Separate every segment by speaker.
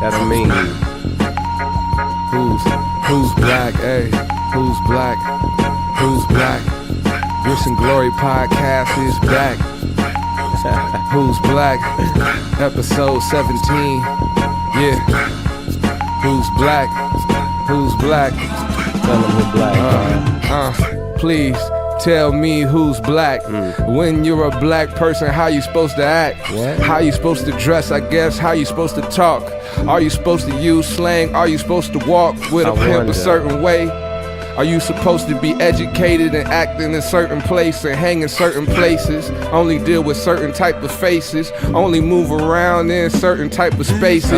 Speaker 1: That's me.
Speaker 2: Who's black? Hey, who's black? Who's black? Grits and Glory podcast is back. Who's black? Episode 17. Yeah. Who's black? Who's black?
Speaker 1: Tell them who's black.
Speaker 2: Please tell me who's black. When you're a black person, how you supposed to act?
Speaker 1: What?
Speaker 2: How you supposed to dress, I guess? How you supposed to talk? Are you supposed to use slang? Are you supposed to walk with a pimp a certain way? Are you supposed to be educated and act in a certain place and hang in certain places? Only deal with certain type of faces? Only move around in certain type of spaces?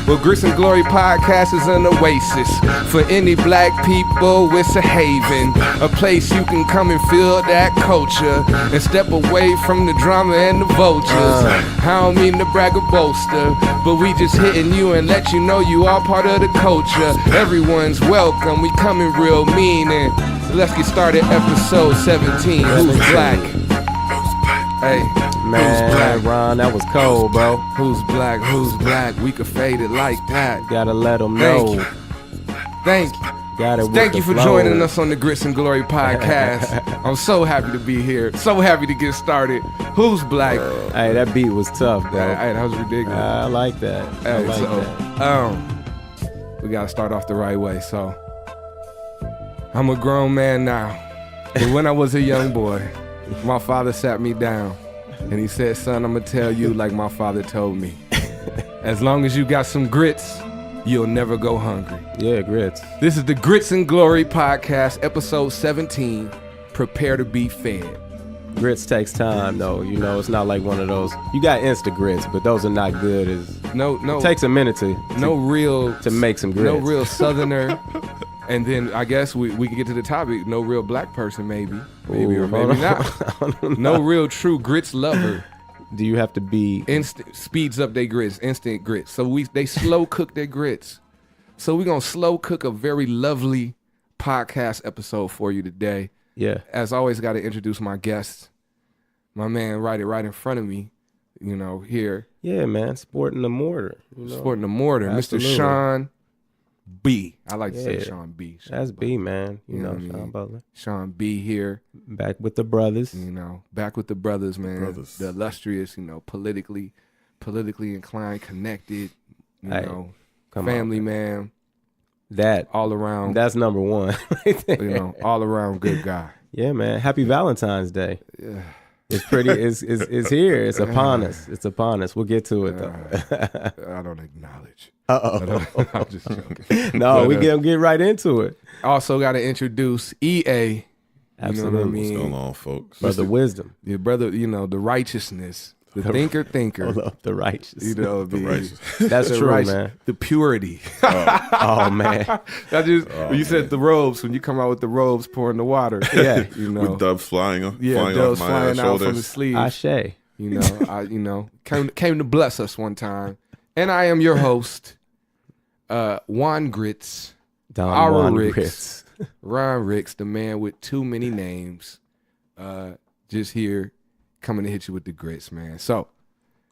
Speaker 2: Well, Grits and Glory podcast is an oasis for any black people. It's a haven, a place you can come and feel that culture and step away from the drama and the vultures. I don't mean to brag or bolster, but we just hitting you and let you know you are part of the culture. Everyone's welcome. We coming real mean. And let's get started. Episode 17. Who's black? Hey,
Speaker 1: Man,
Speaker 2: who's black?
Speaker 1: Ron, that was cold, bro.
Speaker 2: Who's black? Who's black? We could fade it like that.
Speaker 1: Gotta let them
Speaker 2: Thank
Speaker 1: know.
Speaker 2: you. Thank you.
Speaker 1: Got it.
Speaker 2: Thank you for joining us on the Grits and Glory podcast. I'm so happy to be here. So happy to get started. Who's black?
Speaker 1: Hey, that beat was tough, bro.
Speaker 2: Hey, that was ridiculous.
Speaker 1: I like that. I
Speaker 2: Hey,
Speaker 1: like that.
Speaker 2: We gotta start off the right way. So, I'm a grown man now, but when I was a young boy, my father sat me down and he said, "Son, I'm gonna tell you like my father told me. As long as you got some grits, you'll never go hungry."
Speaker 1: Yeah, grits.
Speaker 2: This is the Grits and Glory podcast, episode 17. Prepare to be fed.
Speaker 1: Grits takes time, though. You know, it's not like one of those. You got Insta grits, but those are not good.
Speaker 2: No,
Speaker 1: It takes a minute to make some grits.
Speaker 2: No real Southerner. And then I guess we can get to the topic. No real black person, maybe or maybe not. No real true grits lover.
Speaker 1: Do you have to be
Speaker 2: instant speeds up their grits, instant grits? So they slow cook their grits. So we're gonna slow cook a very lovely podcast episode for you today.
Speaker 1: Yeah.
Speaker 2: As always, got to introduce my guest, my man, right in front of me. You know, here.
Speaker 1: Yeah, man, sporting the mortar. You know?
Speaker 2: Sporting the mortar,
Speaker 1: Absolutely.
Speaker 2: Mr. Shawn B. I like to say
Speaker 1: Yeah.
Speaker 2: Shawn B.
Speaker 1: That's B, man. You know,
Speaker 2: what I mean?
Speaker 1: Shawn Butler.
Speaker 2: Shawn B here.
Speaker 1: Back with the brothers.
Speaker 2: You know, back with the brothers, man.
Speaker 3: Brothers.
Speaker 2: The illustrious, you know, politically inclined, connected, you
Speaker 1: Hey,
Speaker 2: know,
Speaker 1: come
Speaker 2: family
Speaker 1: on,
Speaker 2: man,
Speaker 1: That
Speaker 2: all around,
Speaker 1: that's number one. Right there.
Speaker 2: you know, all around good guy.
Speaker 1: Yeah, man. Happy Valentine's Day.
Speaker 2: Yeah.
Speaker 1: It's pretty. It's here. It's upon us. It's upon us. We'll get to it though.
Speaker 2: I don't acknowledge. I'm just joking.
Speaker 1: No,
Speaker 2: But,
Speaker 1: we get right into it.
Speaker 2: Also got to introduce EA.
Speaker 1: Absolutely.
Speaker 2: You know what I
Speaker 3: What's
Speaker 2: mean?
Speaker 3: going on, folks?
Speaker 1: Brother Wisdom.
Speaker 2: Your brother, you know, the righteousness, the thinker.
Speaker 1: Hold up, the righteous.
Speaker 2: You know,
Speaker 3: The righteous.
Speaker 1: That's
Speaker 2: the
Speaker 1: true,
Speaker 2: righteous-
Speaker 1: man.
Speaker 2: The purity.
Speaker 1: Oh man.
Speaker 2: That just when you said the robes, when you come out with the robes pouring the water.
Speaker 1: Yeah.
Speaker 2: You know.
Speaker 3: With doves flying off
Speaker 2: Doves
Speaker 3: my
Speaker 2: flying out from the
Speaker 3: shoulders.
Speaker 2: sleeve.
Speaker 1: Ashe.
Speaker 2: You know, came to bless us one time. And I am your host, Juan Grits,
Speaker 1: Don
Speaker 2: our
Speaker 1: Juan
Speaker 2: Ricks,
Speaker 1: Grits.
Speaker 2: Ron Ricks, the man with too many names. Just here, coming to hit you with the grits, man. So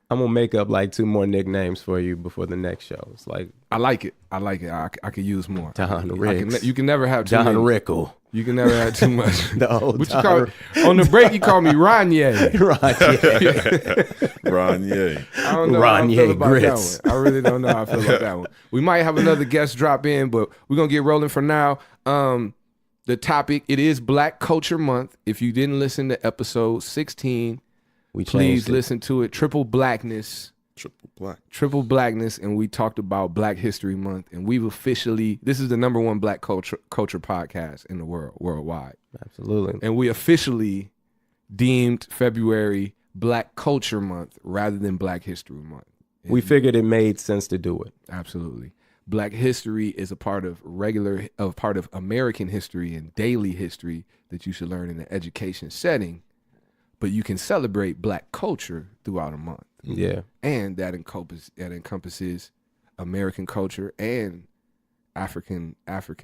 Speaker 1: I'm gonna make up like 2 more nicknames for you before the next show. It's like
Speaker 2: I like it. I could use more.
Speaker 1: Don Ricks.
Speaker 2: You can never have too
Speaker 1: John
Speaker 2: many.
Speaker 1: Rickle.
Speaker 2: You can never have too much.
Speaker 1: The old
Speaker 2: What you
Speaker 1: Don
Speaker 2: call on the break? You call me Ronye.
Speaker 1: Right. Yeah.
Speaker 3: Ron Ye.
Speaker 2: I don't know how I
Speaker 1: Ronye
Speaker 2: feel about
Speaker 1: Grits.
Speaker 2: that one. I really don't know how I feel about that one. We might have another guest drop in, but we're gonna get rolling for now. The topic, it is Black Culture Month. If you didn't listen to episode 16,
Speaker 1: We
Speaker 2: please
Speaker 1: changed it.
Speaker 2: listen to it. Triple Blackness, and we talked about Black History Month, and we've officially, this is the #1 Black culture podcast in the world, worldwide.
Speaker 1: Absolutely.
Speaker 2: And we officially deemed February Black Culture Month rather than Black History Month.
Speaker 1: We figured it made sense to do it.
Speaker 2: Absolutely. Black history is a part of American history and daily history that you should learn in an education setting, but you can celebrate Black culture throughout a month.
Speaker 1: Yeah.
Speaker 2: And that encompasses American culture and African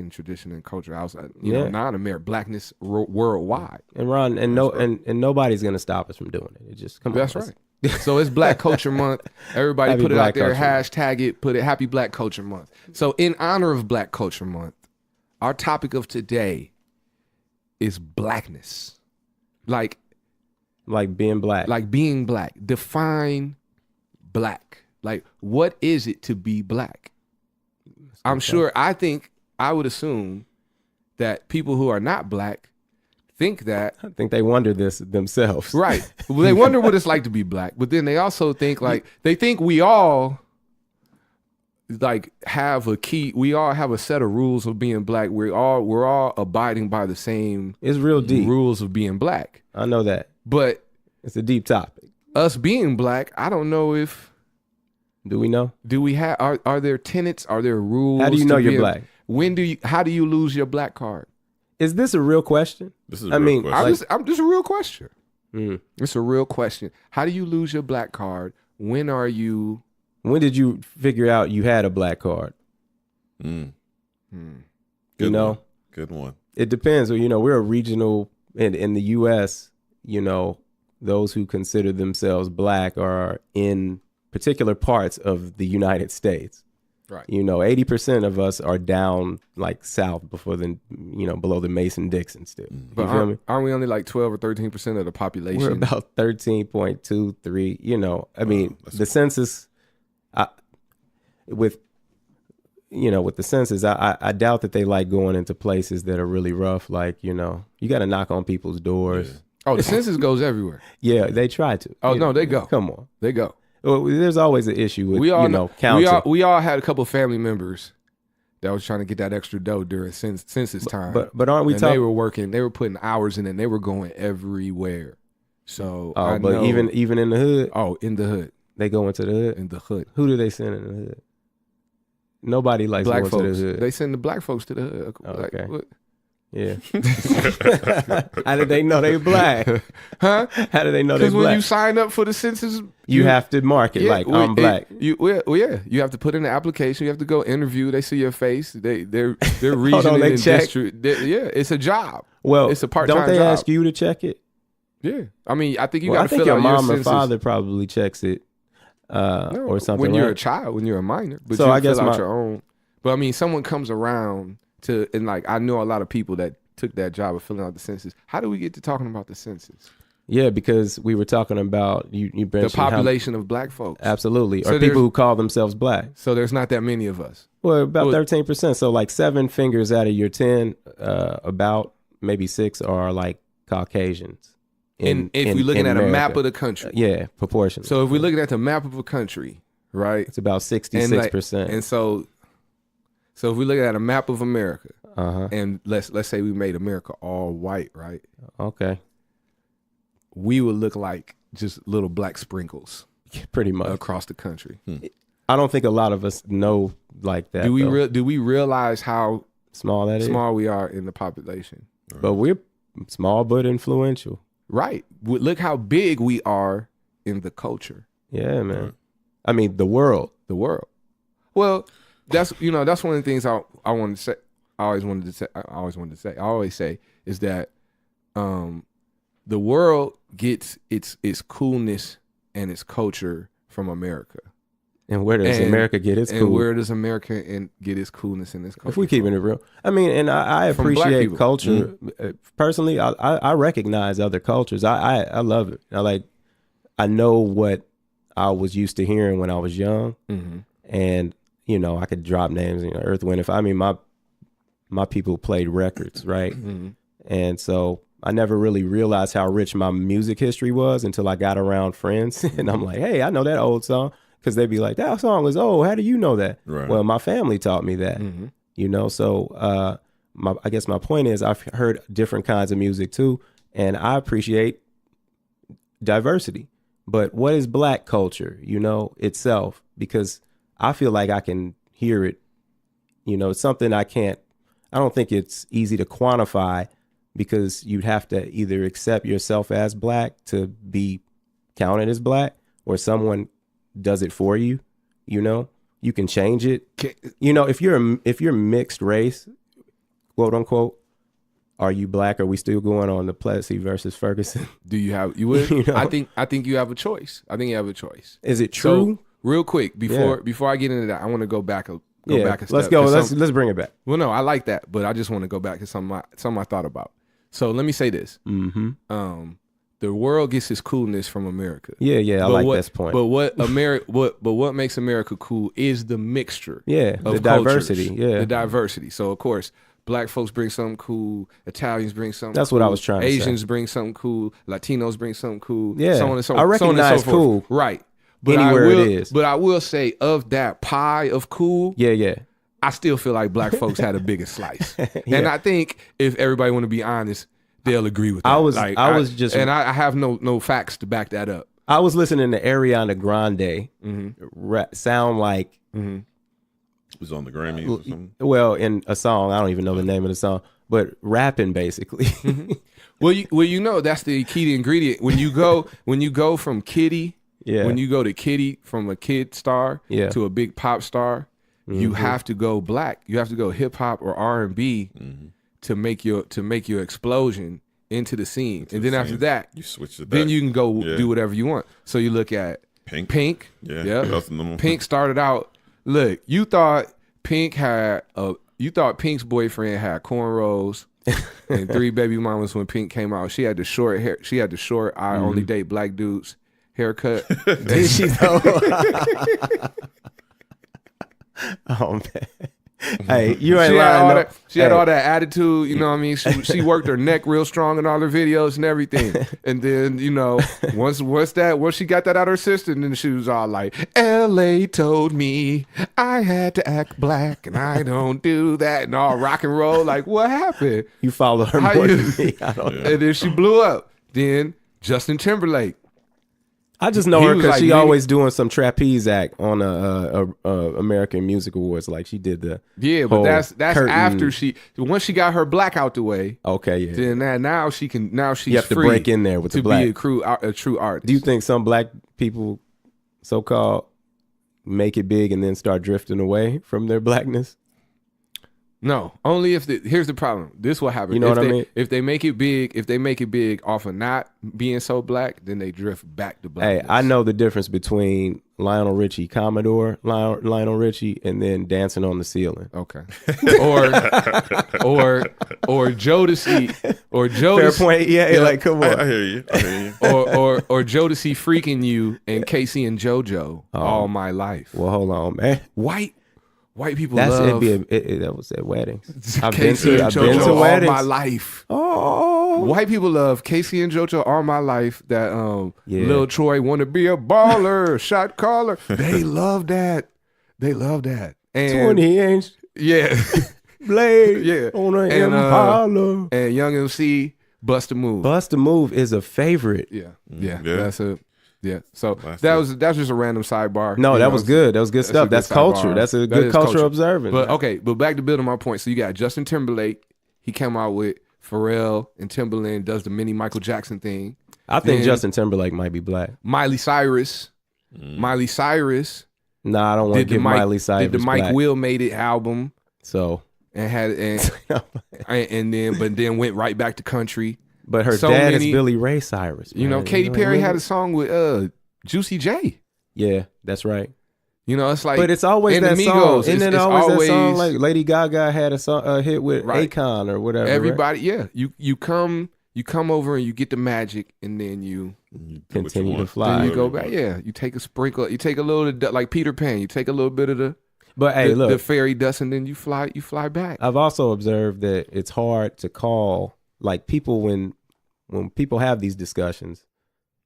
Speaker 2: tradition and culture outside, you know, non-American Blackness worldwide.
Speaker 1: And Ron, and nobody's gonna stop us from doing it. It just come on.
Speaker 2: That's right. So it's Black Culture Month. Everybody
Speaker 1: Happy
Speaker 2: put it
Speaker 1: Black
Speaker 2: out there,
Speaker 1: Culture.
Speaker 2: hashtag it, put it Happy Black Culture Month. So in honor of Black Culture Month, our topic of today is blackness. Like
Speaker 1: being black.
Speaker 2: being black. Define black. Like, what is it to be black? I'm sure, I would assume that people who are not black think that.
Speaker 1: I think they wonder this themselves.
Speaker 2: Right. Well, they wonder what it's like to be black, but then they also think they think we all have a set of rules of being black. We're all abiding by the same
Speaker 1: It's real deep.
Speaker 2: rules of being black.
Speaker 1: I know that.
Speaker 2: But
Speaker 1: It's a deep topic.
Speaker 2: us being black, I don't know if
Speaker 1: Do we know?
Speaker 2: are there tenets, are there rules?
Speaker 1: How do you
Speaker 2: to
Speaker 1: know you're
Speaker 2: being-
Speaker 1: black?
Speaker 2: How do you lose your black card?
Speaker 1: Is this a real question?
Speaker 3: This is a real question.
Speaker 2: I'm just a real question.
Speaker 1: Mm.
Speaker 2: It's a real question. How do you lose your black card? When
Speaker 1: When did you figure out you had a black card?
Speaker 3: Good
Speaker 1: You know?
Speaker 3: one. Good one.
Speaker 1: It depends. We're a regional in the U.S. Those who consider themselves black are in particular parts of the United States.
Speaker 2: Right.
Speaker 1: 80% of us are down like south below the Mason-Dixon still.
Speaker 2: But
Speaker 1: You feel me?
Speaker 2: aren't we only like 12 or 13% of the population?
Speaker 1: We're about 13.23. I mean, the census, with the census, I doubt that they like going into places that are really rough. Like, you got to knock on people's doors.
Speaker 2: Oh, the census goes everywhere.
Speaker 1: Yeah, they try to.
Speaker 2: Oh, no, they go.
Speaker 1: Come on.
Speaker 2: They go.
Speaker 1: Well, there's always an issue with, counting.
Speaker 2: We all had a couple family members that was trying to get that extra dough during census time.
Speaker 1: But aren't we
Speaker 2: and
Speaker 1: talking?
Speaker 2: they were working, they were putting hours in, and they were going everywhere. So
Speaker 1: But even in the hood,
Speaker 2: in the hood,
Speaker 1: they go into the hood.
Speaker 2: in the hood,
Speaker 1: Who do they send in the hood? Nobody likes
Speaker 2: black
Speaker 1: going
Speaker 2: folks.
Speaker 1: to the hood.
Speaker 2: They send the black folks to the hood.
Speaker 1: Okay.
Speaker 2: What?
Speaker 1: Yeah. How did they know they black?
Speaker 2: Huh?
Speaker 1: How do they know they
Speaker 2: Because when
Speaker 1: black?
Speaker 2: you sign up for the census,
Speaker 1: You have to mark it I'm black.
Speaker 2: You have to put in the application. You have to go interview. They see your face. They're
Speaker 1: Hold
Speaker 2: region
Speaker 1: on, they
Speaker 2: and
Speaker 1: check?
Speaker 2: district. It's a job.
Speaker 1: Well,
Speaker 2: it's a part-time
Speaker 1: don't they
Speaker 2: job.
Speaker 1: ask you to check it?
Speaker 2: Yeah, I mean, I think you
Speaker 1: Well,
Speaker 2: got
Speaker 1: I
Speaker 2: to
Speaker 1: think
Speaker 2: fill
Speaker 1: your
Speaker 2: out
Speaker 1: mom
Speaker 2: your
Speaker 1: or
Speaker 2: census.
Speaker 1: father probably checks it, or something.
Speaker 2: When you're
Speaker 1: right?
Speaker 2: a child, when you're a minor, but
Speaker 1: So
Speaker 2: you
Speaker 1: I guess
Speaker 2: fill out
Speaker 1: my-
Speaker 2: your own. But I mean, someone comes around and I know a lot of people that took that job of filling out the census. How do we get to talking about the census?
Speaker 1: Yeah, because we were talking about you mentioned
Speaker 2: The population of black folks.
Speaker 1: Absolutely,
Speaker 2: So
Speaker 1: or people
Speaker 2: there's-
Speaker 1: who call themselves black.
Speaker 2: So there's not that many of us.
Speaker 1: Well, about 13%. So like 7 fingers out of your 10, about maybe 6 are like Caucasians.
Speaker 2: And if we're looking at a map of the country.
Speaker 1: Yeah, proportionally.
Speaker 2: So if we're looking at the map of a country, right?
Speaker 1: It's about 66%.
Speaker 2: And so if we look at a map of America,
Speaker 1: Uh-huh.
Speaker 2: and let's say we made America all white, right?
Speaker 1: Okay.
Speaker 2: We would look like just little black sprinkles
Speaker 1: Pretty much.
Speaker 2: across the country.
Speaker 1: I don't think a lot of us know like that.
Speaker 2: Do we
Speaker 1: though.
Speaker 2: do we realize how
Speaker 1: Small that is.
Speaker 2: small we are in the population?
Speaker 1: But we're small but influential.
Speaker 2: Right. Look how big we are in the culture,
Speaker 1: Yeah, man. I mean, the world.
Speaker 2: the world. Well, that's one of the things I wanted to say. I always say is that the world gets its coolness and its culture from America.
Speaker 1: And where does America get its
Speaker 2: And
Speaker 1: cool?
Speaker 2: where does America get its coolness and its culture?
Speaker 1: If we keeping it real. I mean, and I
Speaker 2: From black
Speaker 1: appreciate
Speaker 2: people.
Speaker 1: culture. Personally, I recognize other cultures. I love it. I know what I was used to hearing when I was young.
Speaker 2: Mm-hmm.
Speaker 1: And, I could drop names, Earth, Wind. My people played records, right?
Speaker 2: Mm-hmm.
Speaker 1: And so I never really realized how rich my music history was until I got around friends. And I'm like, hey, I know that old song. Because they'd be like, that song is old. How do you know that?
Speaker 3: Right.
Speaker 1: Well, my family taught me that, So I guess my point is I've heard different kinds of music too. And I appreciate diversity. But what is black culture, itself? Because I feel like I can hear it. It's something I don't think it's easy to quantify because you'd have to either accept yourself as black to be counted as black, or someone does it for you. You can change it. If you're mixed race, quote unquote, are you black? Are we still going on the Plessy versus Ferguson?
Speaker 2: Do you have? You would?
Speaker 1: You know?
Speaker 2: I think you have a choice. I think you have a choice.
Speaker 1: Is it true?
Speaker 2: So, real quick before I get into that, I want to go back a step.
Speaker 1: Let's go. Let's bring it back.
Speaker 2: Well, no, I like that, but I just want to go back to something I thought about. So let me say this.
Speaker 1: Mm-hmm.
Speaker 2: The world gets its coolness from America.
Speaker 1: Yeah, I like this point.
Speaker 2: But what makes America cool is the mixture.
Speaker 1: Yeah,
Speaker 2: of
Speaker 1: the diversity.
Speaker 2: cultures,
Speaker 1: Yeah,
Speaker 2: the diversity. So of course, black folks bring something cool. Italians bring something.
Speaker 1: That's
Speaker 2: cool,
Speaker 1: what I was trying to say.
Speaker 2: Asians bring something cool. Latinos bring something cool.
Speaker 1: Yeah,
Speaker 2: so on and so.
Speaker 1: I recognize
Speaker 2: so on and so
Speaker 1: cool.
Speaker 2: Forth. Right. But
Speaker 1: Anywhere it is.
Speaker 2: But I will say, of that pie of cool.
Speaker 1: Yeah.
Speaker 2: I still feel like black folks had a bigger slice.
Speaker 1: Yeah.
Speaker 2: And I think if everybody want to be honest, they'll agree with that. I have no facts to back that up.
Speaker 1: I was listening to Ariana Grande sound like
Speaker 3: it was on the Grammys or something.
Speaker 1: Well, in a song, I don't even know the name of the song, but rapping basically.
Speaker 2: Well, you know that's the key ingredient when you go from Kitty.
Speaker 1: Yeah.
Speaker 2: When you go to Kitty, from a kid star to a big pop star, you have to go black. You have to go hip hop or R&B to make your explosion into the scene. And then after that,
Speaker 3: you switch to that.
Speaker 2: Then you can go do whatever you want. So you look at Pink.
Speaker 3: Yeah.
Speaker 2: Pink started out. Look, you thought Pink's boyfriend had cornrows and 3 baby mamas when Pink came out. She had the short hair. She had the short I only date black dudes haircut.
Speaker 1: Did she though? Oh man. Hey, you ain't lying.
Speaker 2: She had all that attitude, you know what I mean? She worked her neck real strong in all her videos and everything. And then, you know, once she got that out of her system, then she was all like, LA told me I had to act black and I don't do that, and all rock and roll. Like, what happened?
Speaker 1: You follow her more than me. I don't know.
Speaker 2: And then she blew up. Then Justin Timberlake.
Speaker 1: I just know her because
Speaker 2: like,
Speaker 1: she always doing some trapeze act on American Music Awards, like she did the
Speaker 2: but that's
Speaker 1: curtain.
Speaker 2: after once she got her black out the way.
Speaker 1: Okay, yeah.
Speaker 2: Then now she's
Speaker 1: you have to
Speaker 2: free
Speaker 1: break in there with the black.
Speaker 2: To be a true artist.
Speaker 1: Do you think some black people, so called, make it big and then start drifting away from their blackness?
Speaker 2: No, only if here's the problem. This will happen.
Speaker 1: You know what I mean?
Speaker 2: If they make it big off of not being so black, then they drift back to blackness.
Speaker 1: Hey, I know the difference between Lionel Richie, Commodore Lionel Richie, and then Dancing on the Ceiling.
Speaker 2: Okay. or Jodeci.
Speaker 1: Fair point. Yeah, like come on.
Speaker 3: I hear you.
Speaker 2: or Jodeci freaking you and Casey and JoJo all my life.
Speaker 1: Well, hold on, man.
Speaker 2: White people
Speaker 1: that was at weddings. I've been to weddings
Speaker 2: all my life.
Speaker 1: Oh,
Speaker 2: white people love Casey and JoJo all my life. That Lil Troy want to be a baller, shot caller. They love that. And
Speaker 1: 20 inch,
Speaker 2: yeah,
Speaker 1: blade,
Speaker 2: yeah,
Speaker 1: on an Impala.
Speaker 2: And Young MC, Bust a Move.
Speaker 1: Bust a Move is a favorite.
Speaker 2: Yeah. That's a. Yeah, so that's just a random sidebar.
Speaker 1: No, that was good. That was good stuff. That's culture. That's a good culture observance.
Speaker 2: But back to building my point. So you got Justin Timberlake. He came out with Pharrell and Timberland does the mini Michael Jackson thing.
Speaker 1: I think Justin Timberlake might be black.
Speaker 2: Miley Cyrus.
Speaker 1: Nah, I don't want to give Miley Cyrus
Speaker 2: did the Mike
Speaker 1: black.
Speaker 2: Will Made It album.
Speaker 1: So
Speaker 2: and then went right back to country.
Speaker 1: But her dad is Billy Ray Cyrus. Man.
Speaker 2: You know, Katy Perry had a song with Juicy J.
Speaker 1: Yeah, that's right.
Speaker 2: You know, it's like,
Speaker 1: but it's always that
Speaker 2: Amigos,
Speaker 1: song. Isn't it always that song? Like Lady Gaga had a hit with Akon or whatever.
Speaker 2: Everybody, right? Yeah. You come over and you get the magic, and then you
Speaker 1: continue to fly.
Speaker 2: Then you go back. Yeah, you take a sprinkle. You take a little like Peter Pan. You take a little bit of the.
Speaker 1: But hey, look,
Speaker 2: the fairy dust, and then you fly back.
Speaker 1: I've also observed that it's hard to call like people when people have these discussions.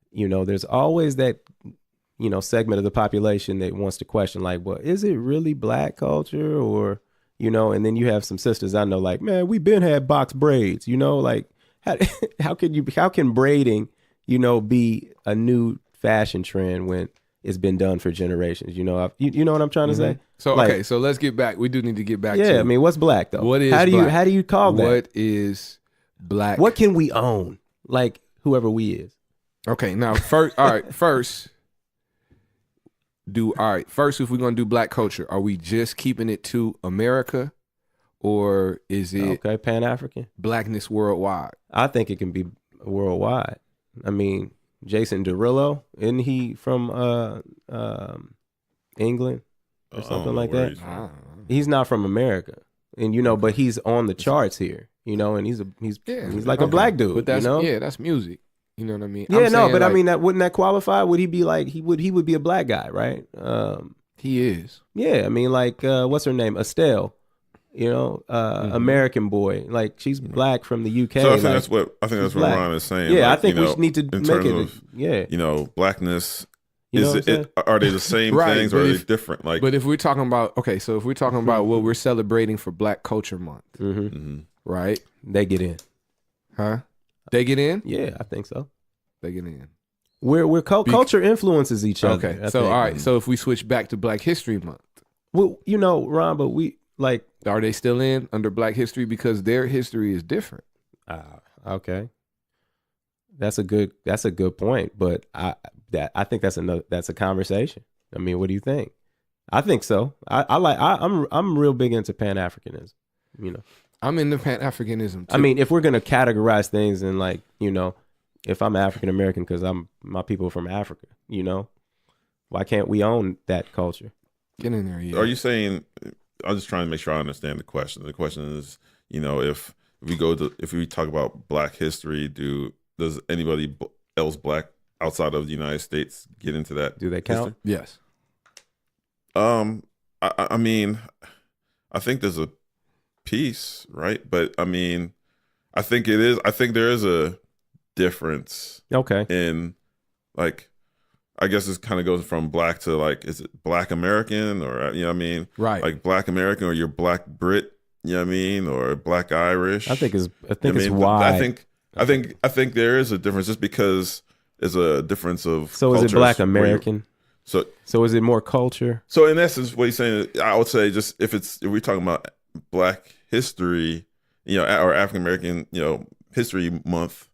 Speaker 1: You know, there's always that, you know, segment of the population that wants to question, like, well, is it really black culture, or, you know? And then you have some sisters I know, like, man, we been had box braids, you know, like how can braiding, you know, be a new fashion trend when it's been done for generations? You know, you know what I'm trying to say?
Speaker 2: So
Speaker 1: like,
Speaker 2: okay, so let's get back. We do need to get back.
Speaker 1: Yeah, I mean, what's black though?
Speaker 2: What is
Speaker 1: how do you call that?
Speaker 2: What is black?
Speaker 1: What can we own? Like whoever we is.
Speaker 2: Okay, now first, all right, first, if we're gonna do black culture, are we just keeping it to America, or is it
Speaker 1: Okay, Pan-African.
Speaker 2: Blackness worldwide?
Speaker 1: I think it can be worldwide. I mean, Jason Derulo, isn't he from England or something like that? He's not from America, and but he's on the charts here, and he's like a black dude,
Speaker 2: but that's that's music. You know what I mean?
Speaker 1: Yeah, no, but I mean that wouldn't that qualify? Would he be like he would be a black guy, right?
Speaker 2: He is.
Speaker 1: Yeah, I mean like what's her name? Estelle. American boy, like she's black from the UK.
Speaker 3: So I think that's what Ron is saying.
Speaker 1: Yeah,
Speaker 3: like,
Speaker 1: I think we need to make it.
Speaker 3: Blackness. Are they the same things or are they different? Like,
Speaker 2: but if we're talking about what we're celebrating for Black Culture Month, right?
Speaker 1: They get in,
Speaker 2: huh? They get in.
Speaker 1: Yeah, I think so.
Speaker 2: They get in.
Speaker 1: Culture influences each other.
Speaker 2: Okay, so all right. So if we switch back to Black History Month,
Speaker 1: well, Ron, but we like.
Speaker 2: Are they still in under Black history because their history is different?
Speaker 1: Okay, that's a good point. But I think that's a conversation. I mean, what do you think? I think so. I'm real big into Pan-Africanism.
Speaker 2: I'm into Pan-Africanism too.
Speaker 1: I mean, if we're gonna categorize things and if I'm African American because my people from Africa, why can't we own that culture?
Speaker 2: Get in there. Yeah.
Speaker 3: Are you saying? I'm just trying to make sure I understand the question. The question is, if we talk about Black history, does anybody else Black outside of the United States get into that?
Speaker 1: Do they count?
Speaker 3: History?
Speaker 2: Yes.
Speaker 3: I mean, I think there's a piece, right? But I mean, I think there is a difference.
Speaker 1: Okay.
Speaker 3: In like. I guess it kind of goes from Black to like, is it Black American or, what I mean?
Speaker 2: Right.
Speaker 3: Like Black American or you're Black Brit, you know what I mean? Or Black Irish.
Speaker 1: I think it's wide.
Speaker 3: I think there is a difference just because there's a difference of
Speaker 1: So is it Black American?
Speaker 3: So
Speaker 1: is it more culture?
Speaker 3: So in essence, what he's saying, I would say just if we're talking about Black history, or African American, history month,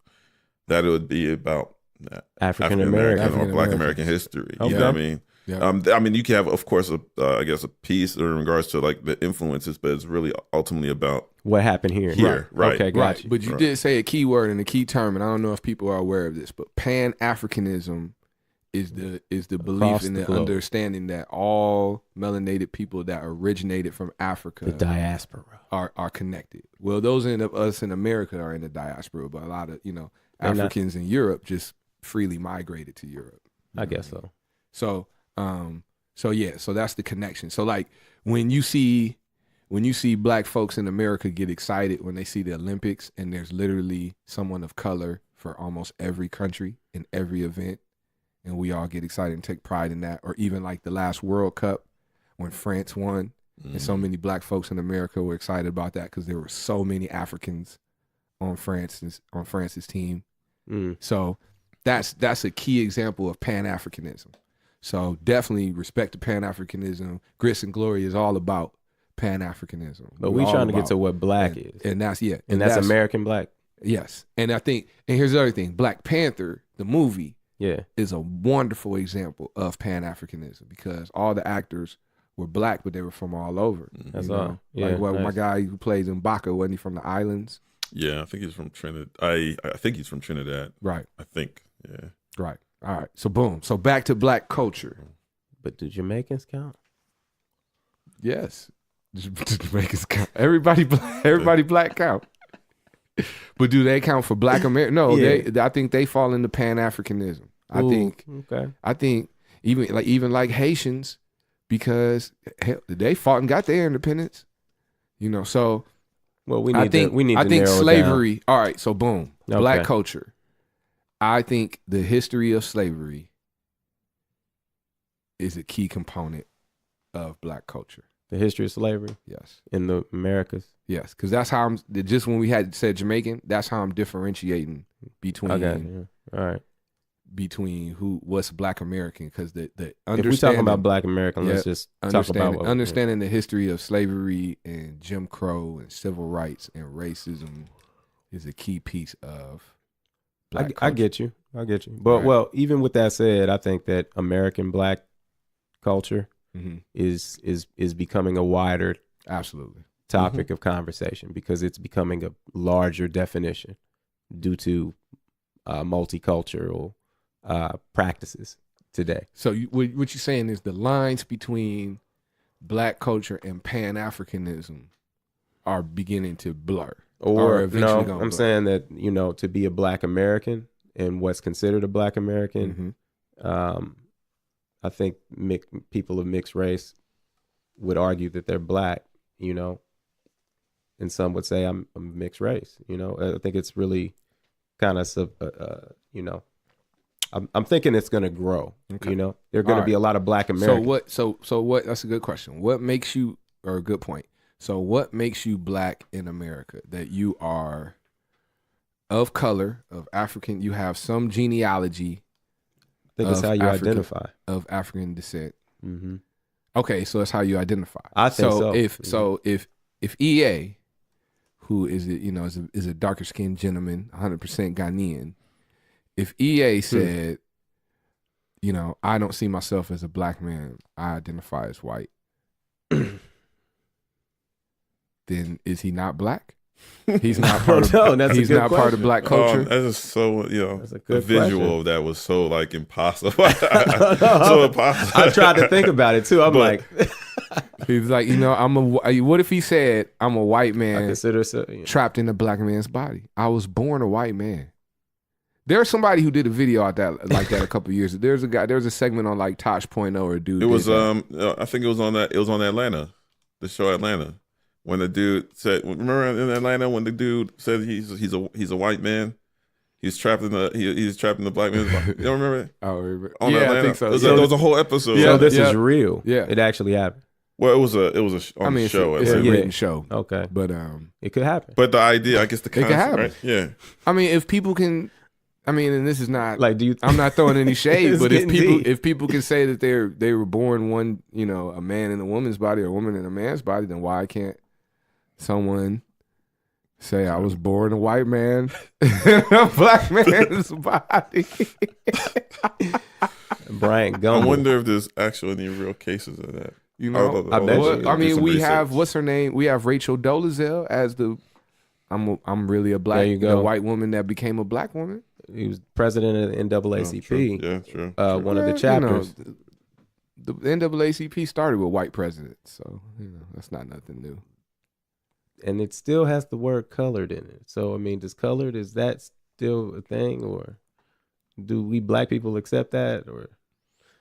Speaker 3: that it would be about African American or Black American history.
Speaker 1: Okay.
Speaker 3: You know what I mean?
Speaker 2: Yeah.
Speaker 3: I mean, you can have, of course, I guess a piece in regards to like the influences, but it's really ultimately about
Speaker 1: what happened here.
Speaker 3: Right.
Speaker 1: Okay, got you.
Speaker 2: But you did say a key word and a key term, and I don't know if people are aware of this, but Pan-Africanism is the belief and the understanding that all melanated people that originated from Africa,
Speaker 1: the diaspora,
Speaker 2: are connected. Well, those of us in America are in the diaspora, but a lot of Africans in Europe just freely migrated to Europe.
Speaker 1: I guess so.
Speaker 2: So that's the connection. So like when you see Black folks in America get excited when they see the Olympics and there's literally someone of color for almost every country in every event, and we all get excited and take pride in that, or even like the last World Cup when France won, and so many Black folks in America were excited about that because there were so many Africans on France's team. So that's a key example of Pan-Africanism. So definitely respect to Pan-Africanism. Grits and Glory is all about Pan-Africanism.
Speaker 1: But we trying to get to what Black is.
Speaker 2: And that's
Speaker 1: And that's American Black.
Speaker 2: Yes. And I think, and here's the other thing, Black Panther, the movie, is a wonderful example of Pan-Africanism because all the actors were Black, but they were from all over.
Speaker 1: That's all. Yeah,
Speaker 2: like my guy who plays M'Baka, wasn't he from the islands?
Speaker 3: Yeah, I think he's from Trinidad. I think he's from Trinidad.
Speaker 2: Right.
Speaker 3: I think. Yeah.
Speaker 2: Right. All right. So boom. So back to Black culture.
Speaker 1: But do Jamaicans count?
Speaker 2: Yes. Jamaicans count. Everybody Black count. But do they count for Black America? No, I think they fall into Pan-Africanism. I think even like Haitians, because they fought and got their independence. So
Speaker 1: well, we need to
Speaker 2: I think
Speaker 1: narrow
Speaker 2: slavery.
Speaker 1: Down.
Speaker 2: All right, so boom, Black culture. I think the history of slavery is a key component of Black culture.
Speaker 1: The history of slavery?
Speaker 2: Yes.
Speaker 1: In the Americas?
Speaker 2: Yes, because that's how just when we had said Jamaican, that's how I'm differentiating between
Speaker 1: all right.
Speaker 2: Between what's Black American, because the
Speaker 1: if we talking about Black American, let's just talk about
Speaker 2: understanding the history of slavery and Jim Crow and civil rights and racism is a key piece of Black culture.
Speaker 1: I get you. But well, even with that said, I think that American Black culture is becoming a wider
Speaker 2: absolutely
Speaker 1: topic of conversation because it's becoming a larger definition due to multicultural practices today.
Speaker 2: So what you're saying is the lines between Black culture and Pan-Africanism are beginning to blur.
Speaker 1: Or no, I'm saying that, you know, to be a Black American and what's considered a Black American, I think people of mixed race would argue that they're Black, you know, and some would say I'm mixed race, you know. I think it's really kind of, you know, I'm thinking it's going to grow, you know. There are going to be a lot of Black Americans.
Speaker 2: So what, that's a good question. What makes you, or a good point. So what makes you Black in America? That you are of color, of African, you have some genealogy.
Speaker 1: I think it's how you identify.
Speaker 2: Of African descent.
Speaker 1: Mm-hmm.
Speaker 2: Okay, so that's how you identify.
Speaker 1: I think
Speaker 2: so. If EA, who is a darker skinned gentleman, 100% Ghanaian, if EA said, you know, I don't see myself as a Black man, I identify as white, then is he not Black? He's not part of. He's not part of Black culture.
Speaker 3: That's just so, you know, the
Speaker 1: question.
Speaker 3: visual of that was so like impossible. So impossible.
Speaker 1: I tried to think about it too. I'm like,
Speaker 2: he's like, you know, what if he said, I'm a white man,
Speaker 1: I consider so, you know,
Speaker 2: trapped in a Black man's body. I was born a white man. There's somebody who did a video like that a couple of years ago. There's a segment on like Tosh.0 or a dude.
Speaker 3: It was I think it was on Atlanta, the show Atlanta. When the dude said, remember in Atlanta when the dude said he's a white man, he's trapped in the Black man's body. You don't remember that?
Speaker 2: Oh, remember.
Speaker 3: On
Speaker 2: yeah,
Speaker 3: Atlanta?
Speaker 2: I think so.
Speaker 3: There was a whole episode.
Speaker 1: So this is real.
Speaker 2: Yeah,
Speaker 1: it actually happened.
Speaker 3: Well, it was a show.
Speaker 2: It's a written show.
Speaker 1: Okay,
Speaker 2: but
Speaker 1: it could happen.
Speaker 3: But the idea, I guess, the concept,
Speaker 2: it could happen.
Speaker 3: Right? Yeah.
Speaker 2: I mean, if people can. I mean, and this is not
Speaker 1: like,
Speaker 2: I'm not throwing any shade, but if people can say that they were born one, you know, a man in a woman's body or a woman in a man's body, then why can't someone say I was born a white man in a Black man's body?
Speaker 1: Brian Gumble.
Speaker 3: I wonder if there's actually any real cases of that.
Speaker 2: You know,
Speaker 1: I bet you.
Speaker 2: I mean, we have, what's her name? We have Rachel Dolezal as the I'm really a Black, the white woman that became a Black woman.
Speaker 1: He was president of the NAACP.
Speaker 3: Yeah, true.
Speaker 1: One of the chapters.
Speaker 2: You know, the NAACP started with white presidents, so you know that's not nothing new.
Speaker 1: And it still has the word colored in it. So I mean, is that still a thing, or do we Black people accept that? Or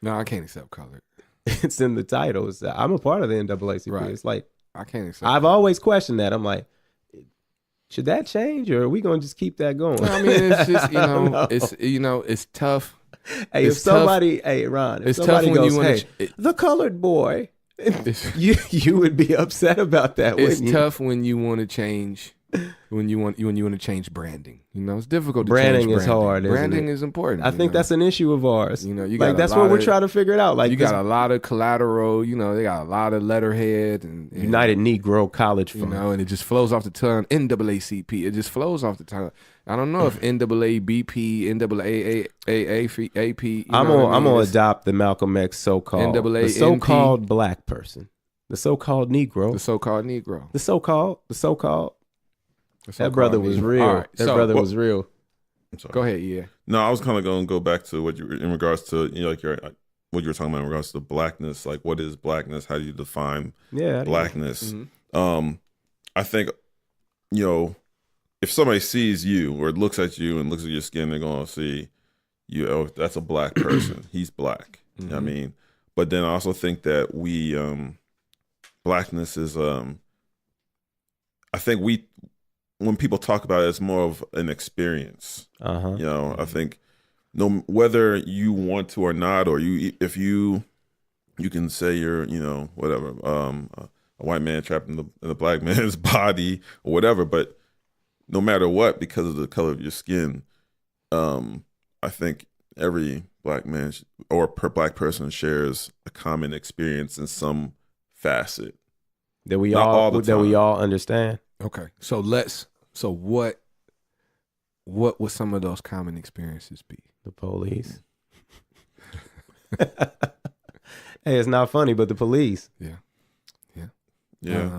Speaker 2: no, I can't accept colored.
Speaker 1: It's in the title. I'm a part of the NAACP. Right. It's like
Speaker 2: I can't accept.
Speaker 1: I've always questioned that. I'm like, should that change, or are we gonna just keep that going?
Speaker 2: I mean, it's just it's tough.
Speaker 1: Hey,
Speaker 2: it's tough.
Speaker 1: Hey, Ron, if
Speaker 2: it's
Speaker 1: somebody
Speaker 2: tough when
Speaker 1: goes, the colored boy, you would be upset about that.
Speaker 2: It's
Speaker 1: wouldn't
Speaker 2: tough when you want to change. When you want to change branding, you know, it's difficult.
Speaker 1: Branding is hard.
Speaker 2: Branding is important.
Speaker 1: I think that's an issue of ours.
Speaker 2: You know, you
Speaker 1: got that's what we're trying to figure it out. Like,
Speaker 2: you got a lot of collateral. You know, they got a lot of letterhead and
Speaker 1: United Negro College Fund.
Speaker 2: You know, and it just flows off the tongue. NAACP. It just flows off the tongue. I don't know if NAABP, NAAAA, AP.
Speaker 1: I'm gonna adopt the Malcolm X so-called the so-called Black person, the so-called Negro,
Speaker 2: the so-called Negro,
Speaker 1: the so-called. That brother was real.
Speaker 2: Right.
Speaker 1: That brother was real.
Speaker 3: I'm sorry.
Speaker 2: Go ahead, yeah.
Speaker 3: No, I was kind of going to go back to what you in regards to, you know, like what you were talking about in regards to Blackness. Like, what is Blackness? How do you define Blackness? Mm-hmm. I think, you know, if somebody sees you or looks at you and looks at your skin, they're going to see you. Oh, that's a Black person. He's Black. Mm-hmm. You know what I mean, but then I also think that Blackness is. I think when people talk about it, it's more of an experience. You know, I think whether you want to or not, or if you can say you're, you know, whatever, a white man trapped in the Black man's body or whatever, but no matter what, because of the color of your skin, I think every Black man or Black person shares a common experience in some facet
Speaker 1: that we all understand.
Speaker 2: Okay, so what would some of those common experiences be?
Speaker 1: The police. Hey, it's not funny, but the police.
Speaker 2: Yeah.
Speaker 3: Yeah.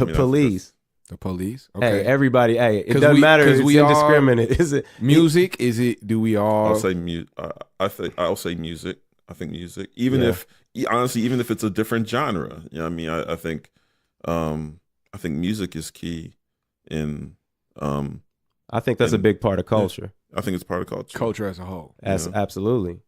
Speaker 1: The Police.
Speaker 2: The Police. Okay.
Speaker 1: Hey, everybody. Hey, it doesn't matter. It's indiscriminate. Is it
Speaker 2: music? Is it? Do we all?
Speaker 3: I'll say I'll say music. I think music. Even if honestly, even if it's a different genre, you know what I mean. I think music is key in.
Speaker 1: I think that's a big part of culture.
Speaker 3: I think it's part of culture.
Speaker 2: Culture as a whole.
Speaker 1: Absolutely.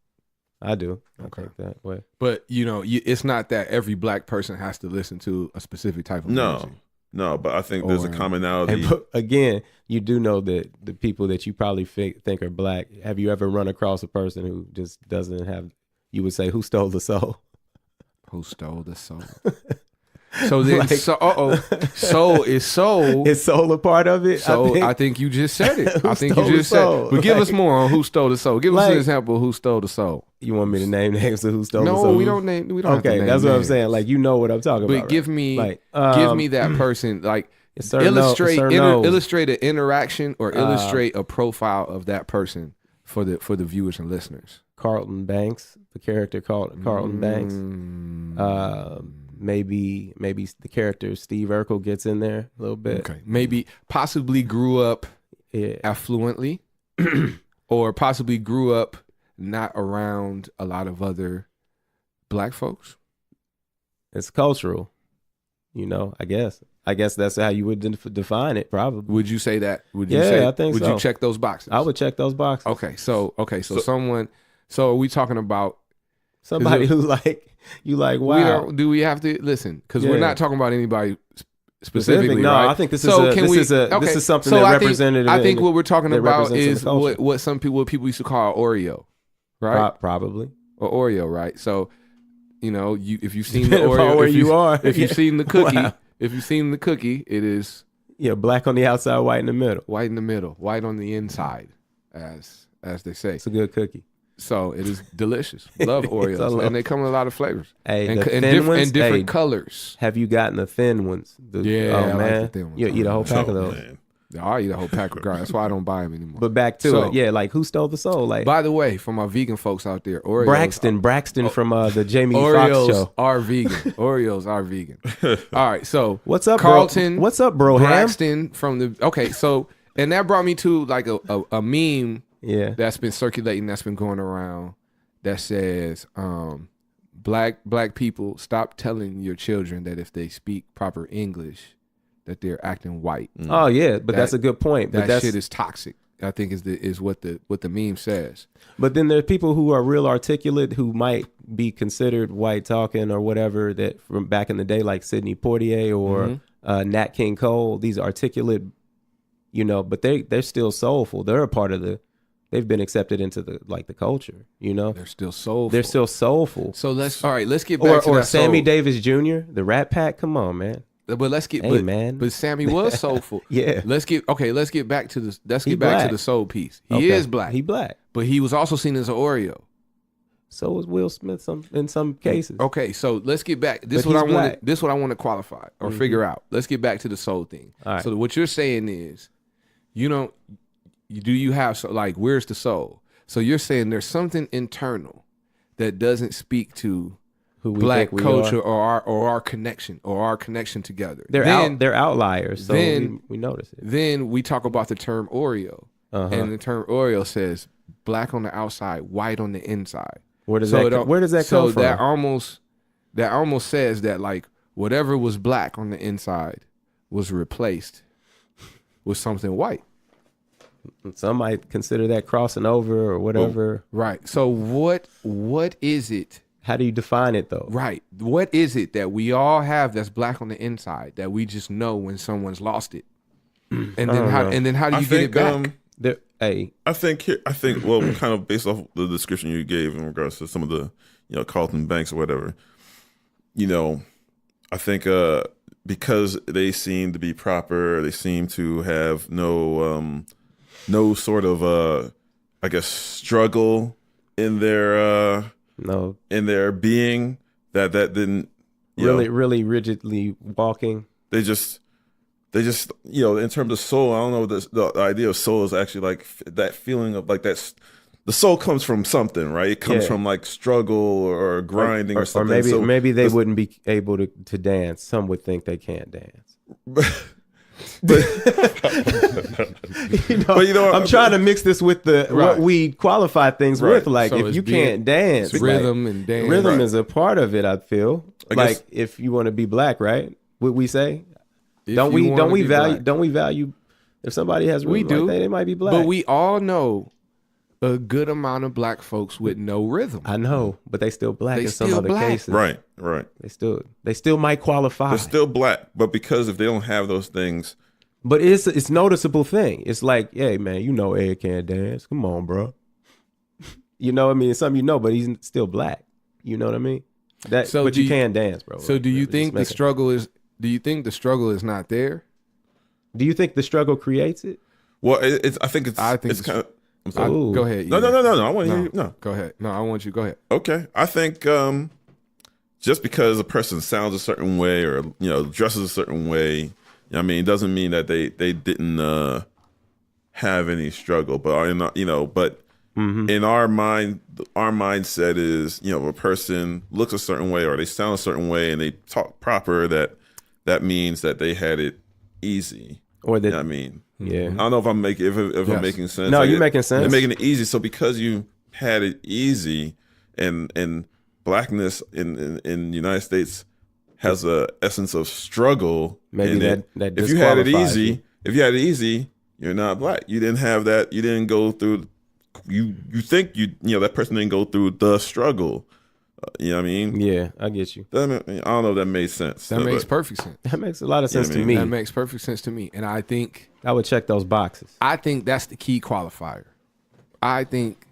Speaker 1: I do.
Speaker 2: Okay.
Speaker 1: I think that way.
Speaker 2: But it's not that every black person has to listen to a specific type of music.
Speaker 3: No, but I think there's a commonality.
Speaker 1: But again, you do know that the people that you probably think are black, have you ever run across a person who just doesn't have, you would say, who stole the soul?
Speaker 2: Who stole the soul? So then, soul is soul.
Speaker 1: Is soul a part of it?
Speaker 2: So I think you just said it. I think you just said it. But give us more on who stole the soul. Give us an example of who stole the soul.
Speaker 1: You want me to name names of who stole the soul?
Speaker 2: No, we don't name. We don't.
Speaker 1: Okay, that's what I'm saying. Like, you know what I'm talking about.
Speaker 2: But give me that person. Like, illustrate an interaction or illustrate a profile of that person for the viewers and listeners.
Speaker 1: Carlton Banks, the character called Carlton Banks. Maybe the character Steve Urkel gets in there a little bit.
Speaker 2: Okay. Maybe possibly grew up affluently or possibly grew up not around a lot of other black folks.
Speaker 1: It's cultural, I guess. I guess that's how you would define it, probably.
Speaker 2: Would you say that? I think so. Would you check those boxes?
Speaker 1: I would check those boxes.
Speaker 2: Okay. So someone, so are we talking about
Speaker 1: somebody who wow.
Speaker 2: Do we have to listen? Because we're not talking about anybody specifically.
Speaker 1: No,
Speaker 2: right?
Speaker 1: I think this is something that representative.
Speaker 2: I think what we're talking about is what people used to call Oreo, right?
Speaker 1: Probably.
Speaker 2: Or Oreo, right? So, if you've seen the Oreo, if you've seen the cookie, wow. If you've seen the cookie, it is
Speaker 1: black on the outside, white in the middle.
Speaker 2: White in the middle, white on the inside, as they say.
Speaker 1: It's a good cookie.
Speaker 2: So it is delicious. Love Oreos, and they come in a lot of flavors.
Speaker 1: Hey,
Speaker 2: and different colors.
Speaker 1: Have you gotten the thin ones?
Speaker 2: I
Speaker 1: man,
Speaker 2: like the thin ones.
Speaker 1: You eat a whole pack of those.
Speaker 3: Man.
Speaker 2: I eat a whole pack of garlic. That's why I don't buy them anymore.
Speaker 1: But back to it, like who stole the soul? Like,
Speaker 2: by the way, for my vegan folks out there, Oreos.
Speaker 1: Braxton from the Jamie Foxx show.
Speaker 2: Oreos are vegan. Oreos are vegan. All right, so
Speaker 1: what's up,
Speaker 2: Carlton?
Speaker 1: What's up, bro?
Speaker 2: Braxton from the so and that brought me to like a meme.
Speaker 1: Yeah,
Speaker 2: that's been circulating. That's been going around. That says, black people, stop telling your children that if they speak proper English, that they're acting white.
Speaker 1: Oh yeah, but that's a good point. But
Speaker 2: that shit is toxic. I think is what the meme says.
Speaker 1: But then there are people who are real articulate who might be considered white talking or whatever, that from back in the day, like Sidney Poitier or Nat King Cole. These articulate, but they're still soulful. They're a part of they've been accepted into the culture,
Speaker 2: They're still soulful.
Speaker 1: They're still soulful.
Speaker 2: So let's get back to that
Speaker 1: Sammy
Speaker 2: soul.
Speaker 1: Davis Jr., the Rat Pack. Come on, man.
Speaker 2: But let's get
Speaker 1: man.
Speaker 2: But Sammy was soulful.
Speaker 1: Yeah.
Speaker 2: Let's get back to the soul piece. He is black.
Speaker 1: He black.
Speaker 2: But he was also seen as an Oreo.
Speaker 1: So was Will Smith in some cases.
Speaker 2: Okay, so let's get back. This is what I want to qualify or figure out. Let's get back to the soul thing.
Speaker 1: All right.
Speaker 2: So what you're saying is, do you have where's the soul? So you're saying there's something internal that doesn't speak to
Speaker 1: who we
Speaker 2: black
Speaker 1: think we
Speaker 2: culture
Speaker 1: are.
Speaker 2: or our connection together.
Speaker 1: They're outliers, so we notice it.
Speaker 2: Then we talk about the term Oreo, and the term Oreo says black on the outside, white on the inside.
Speaker 1: Where does that come from?
Speaker 2: So that almost says that whatever was black on the inside was replaced with something white.
Speaker 1: Some might consider that crossing over or whatever.
Speaker 2: Right. So what is it?
Speaker 1: How do you define it though?
Speaker 2: Right. What is it that we all have that's black on the inside that we just know when someone's lost it? And then how do you get it back?
Speaker 3: I think well, kind of based off the description you gave in regards to some of the Carlton Banks or whatever, I think because they seem to be proper, they seem to have no sort of I guess struggle in their in their being that didn't
Speaker 1: really rigidly walking.
Speaker 3: They just in terms of soul, I don't know, the idea of soul is actually like that feeling of like that the soul comes from something, right? It comes from like struggle or grinding or something.
Speaker 1: Or maybe
Speaker 3: So
Speaker 1: maybe they wouldn't be able to dance. Some would think they can't dance.
Speaker 3: but
Speaker 1: I'm trying to mix this with what we qualify things with. Like,
Speaker 2: so
Speaker 1: if you can't dance,
Speaker 2: rhythm and dance.
Speaker 1: Rhythm is a part of it. I feel like if you want to be black, right? What we say? Don't we value if somebody has rhythm,
Speaker 2: we do.
Speaker 1: like that, they might be black.
Speaker 2: But we all know a good amount of black folks with no rhythm.
Speaker 1: I know, but they still black in some other cases.
Speaker 3: Right.
Speaker 1: They still might qualify.
Speaker 3: They're still black, but because if they don't have those things.
Speaker 1: But it's noticeable thing. It's like, hey man, Ed can't dance. Come on, bro. You know what I mean? It's something but he's still black. You know what I mean? But you can dance, bro.
Speaker 2: So do you think the struggle is not there?
Speaker 1: Do you think the struggle creates it?
Speaker 3: Well, I think it's kind of. I'm sorry.
Speaker 2: Go ahead.
Speaker 3: No. I want to hear you. No,
Speaker 2: go ahead. No, I want you. Go ahead.
Speaker 3: Okay, I think just because a person sounds a certain way or dresses a certain way, it doesn't mean that they didn't have any struggle. But in our mindset is if a person looks a certain way or they sound a certain way and they talk proper, that means that they had it easy.
Speaker 1: Or that
Speaker 3: yeah. I don't know if I'm making I'm making sense.
Speaker 1: No, you're making sense.
Speaker 3: They're making it easy. So because you had it easy, and blackness in the United States has a essence of struggle.
Speaker 1: Maybe that
Speaker 3: if you had it easy, you're not black. You didn't have that. You didn't go through. You think that person didn't go through the struggle. You know what I mean?
Speaker 1: Yeah, I get you.
Speaker 3: I don't know if that made sense.
Speaker 2: That makes perfect sense.
Speaker 1: That makes a lot of sense to me.
Speaker 2: That makes perfect sense to me. And I think
Speaker 1: I would check those boxes.
Speaker 2: I think that's the key qualifier. I think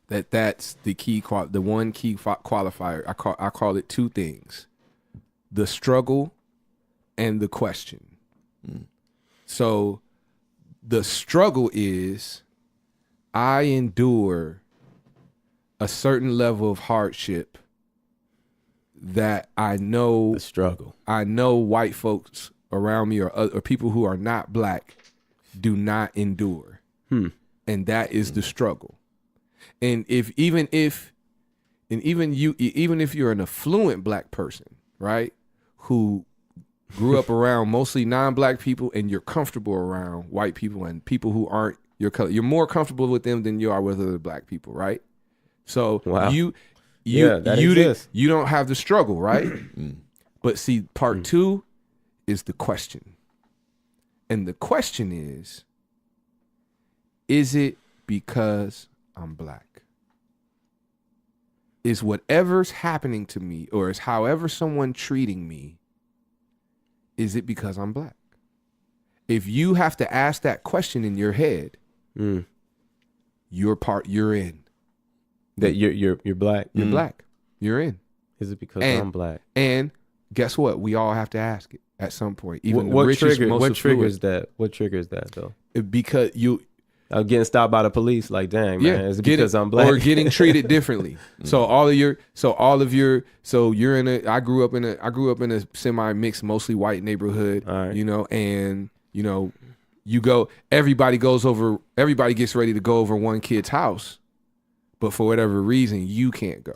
Speaker 2: that's the key the one key qualifier. I call it two things: the struggle and the question. So the struggle is I endure a certain level of hardship that I know
Speaker 1: the struggle.
Speaker 2: I know white folks around me or people who are not black do not endure. And that is the struggle. And even if you're an affluent black person, right, who grew up around mostly non-black people and you're comfortable around white people and people who aren't your color, you're more comfortable with them than you are with other black people, right? So
Speaker 1: wow.
Speaker 2: you don't have the struggle, right? But see, part two is the question. And the question is it because I'm black? Is whatever's happening to me or is however someone treating me, is it because I'm black? If you have to ask that question in your head, you're in.
Speaker 1: That you're black.
Speaker 2: You're black. You're in.
Speaker 1: Is it because I'm black?
Speaker 2: And guess what? We all have to ask it at some point. Even
Speaker 1: what triggers that? What triggers that though?
Speaker 2: Because
Speaker 1: I'm getting stopped by the police. Like, dang, man, is it because I'm black?
Speaker 2: Or getting treated differently. I grew up in a semi-mixed, mostly white neighborhood.
Speaker 1: Right.
Speaker 2: And everybody gets ready to go over one kid's house, but for whatever reason, you can't go.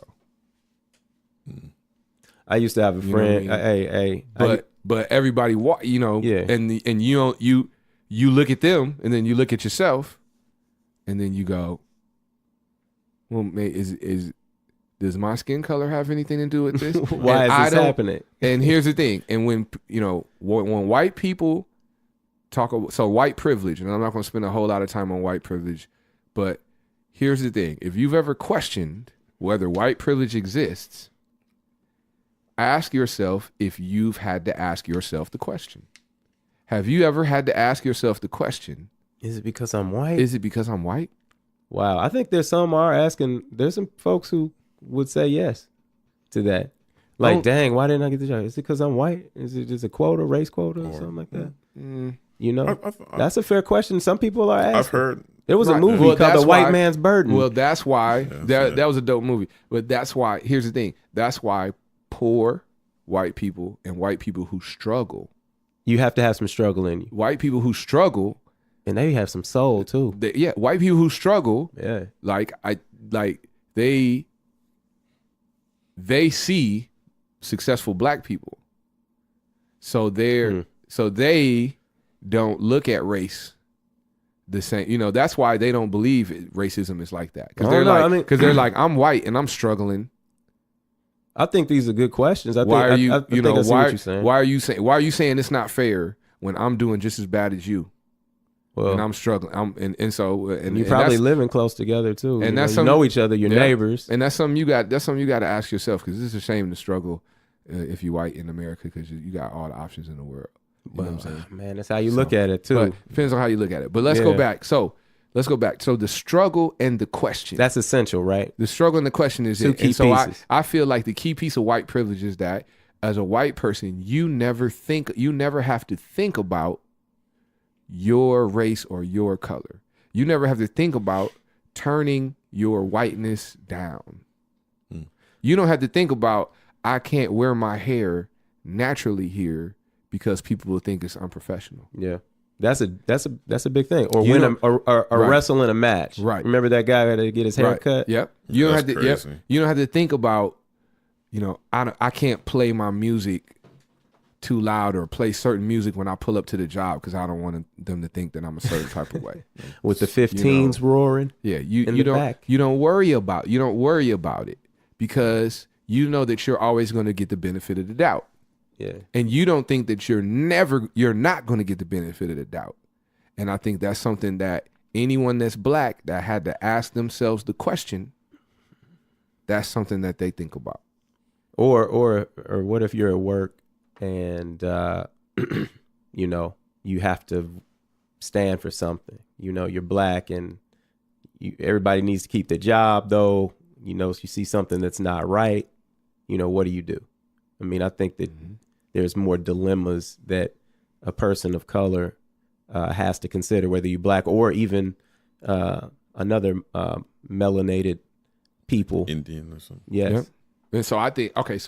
Speaker 1: I used to have a friend.
Speaker 2: But everybody, and you look at them, and then you look at yourself, and then you go, well, does my skin color have anything to do with this?
Speaker 1: Why is this happening?
Speaker 2: And here's the thing. And when white people so white privilege, and I'm not going to spend a whole lot of time on white privilege, but here's the thing. If you've ever questioned whether white privilege exists, ask yourself if you've had to ask yourself the question. Have you ever had to ask yourself the question,
Speaker 1: is it because I'm white?
Speaker 2: Is it because I'm white?
Speaker 1: Wow. I think there's some folks who would say yes to that. Like, dang, why didn't I get the job? Is it because I'm white? Is it just a quota, race quota or something like that? That's a fair question. Some people are asking.
Speaker 3: I've heard.
Speaker 1: There was a movie called The White Man's Burden.
Speaker 2: Well, that's why. That was a dope movie. But that's why, here's the thing. That's why poor white people and white people who struggle.
Speaker 1: You have to have some struggle in you.
Speaker 2: White people who struggle.
Speaker 1: And they have some soul too.
Speaker 2: White people who struggle.
Speaker 1: Yeah.
Speaker 2: Like like they see successful black people, so they don't look at race the same. You know, that's why they don't believe racism is like that, because they're like, I'm white and I'm struggling.
Speaker 1: I think these are good questions.
Speaker 2: Why are you saying it's not fair when I'm doing just as bad as you? Well, and I'm struggling. And
Speaker 1: you probably living close together too. And you know each other, your neighbors.
Speaker 2: And that's something you got to ask yourself, because it's a shame to struggle if you're white in America, because you got all the options in the world. You know what I'm saying? Man,
Speaker 1: that's how you look at it too.
Speaker 2: But depends on how you look at it. But let's go back. So the struggle and the question. That's
Speaker 1: essential, right?
Speaker 2: The struggle and the question is
Speaker 1: two key pieces.
Speaker 2: I feel like the key piece of white privilege is that as a white person, you never have to think about your race or your color. You never have to think about turning your whiteness down. You don't have to think about, I can't wear my hair naturally here because people will think it's unprofessional.
Speaker 1: Yeah. That's a big thing. Or win a wrestle in a match.
Speaker 2: Right.
Speaker 1: Remember that guy who had to get his hair cut?
Speaker 2: Yep. You don't have to. Yep. You don't have to think about, I can't play my music too loud or play certain music when I pull up to the job because I don't want them to think that I'm a certain type of way.
Speaker 1: With the 15s roaring.
Speaker 2: Yeah. You don't worry about it because you know that you're always going to get the benefit of the doubt.
Speaker 1: Yeah.
Speaker 2: And you don't think that you're not going to get the benefit of the doubt. And I think that's something that anyone that's black that had to ask themselves the question, that's something that they think about.
Speaker 1: Or what if you're at work and, you have to stand for something, you're black and everybody needs to keep the job though, so you see something that's not right, what do? I mean, I think that there's more dilemmas that a person of color has to consider, whether you're black or even another melanated people.
Speaker 3: Indian or something.
Speaker 1: Yes.
Speaker 2: Yep. And so I think, I think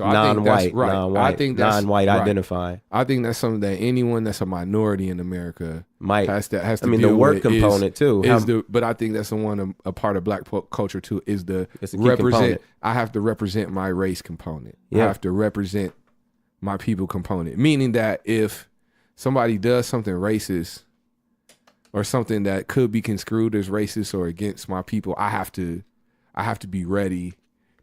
Speaker 2: that's right.
Speaker 1: Non-white,
Speaker 2: I think that's
Speaker 1: non-white
Speaker 2: right.
Speaker 1: identifying.
Speaker 2: I think that's something that anyone that's a minority in America has to
Speaker 1: I mean, the work component too.
Speaker 2: But I think that's a part of black culture too, is the
Speaker 1: represent.
Speaker 2: Component. I have to represent my race component.
Speaker 1: Yeah.
Speaker 2: I have to represent my people component. Meaning that if somebody does something racist or something that could be construed as racist or against my people, I have to be ready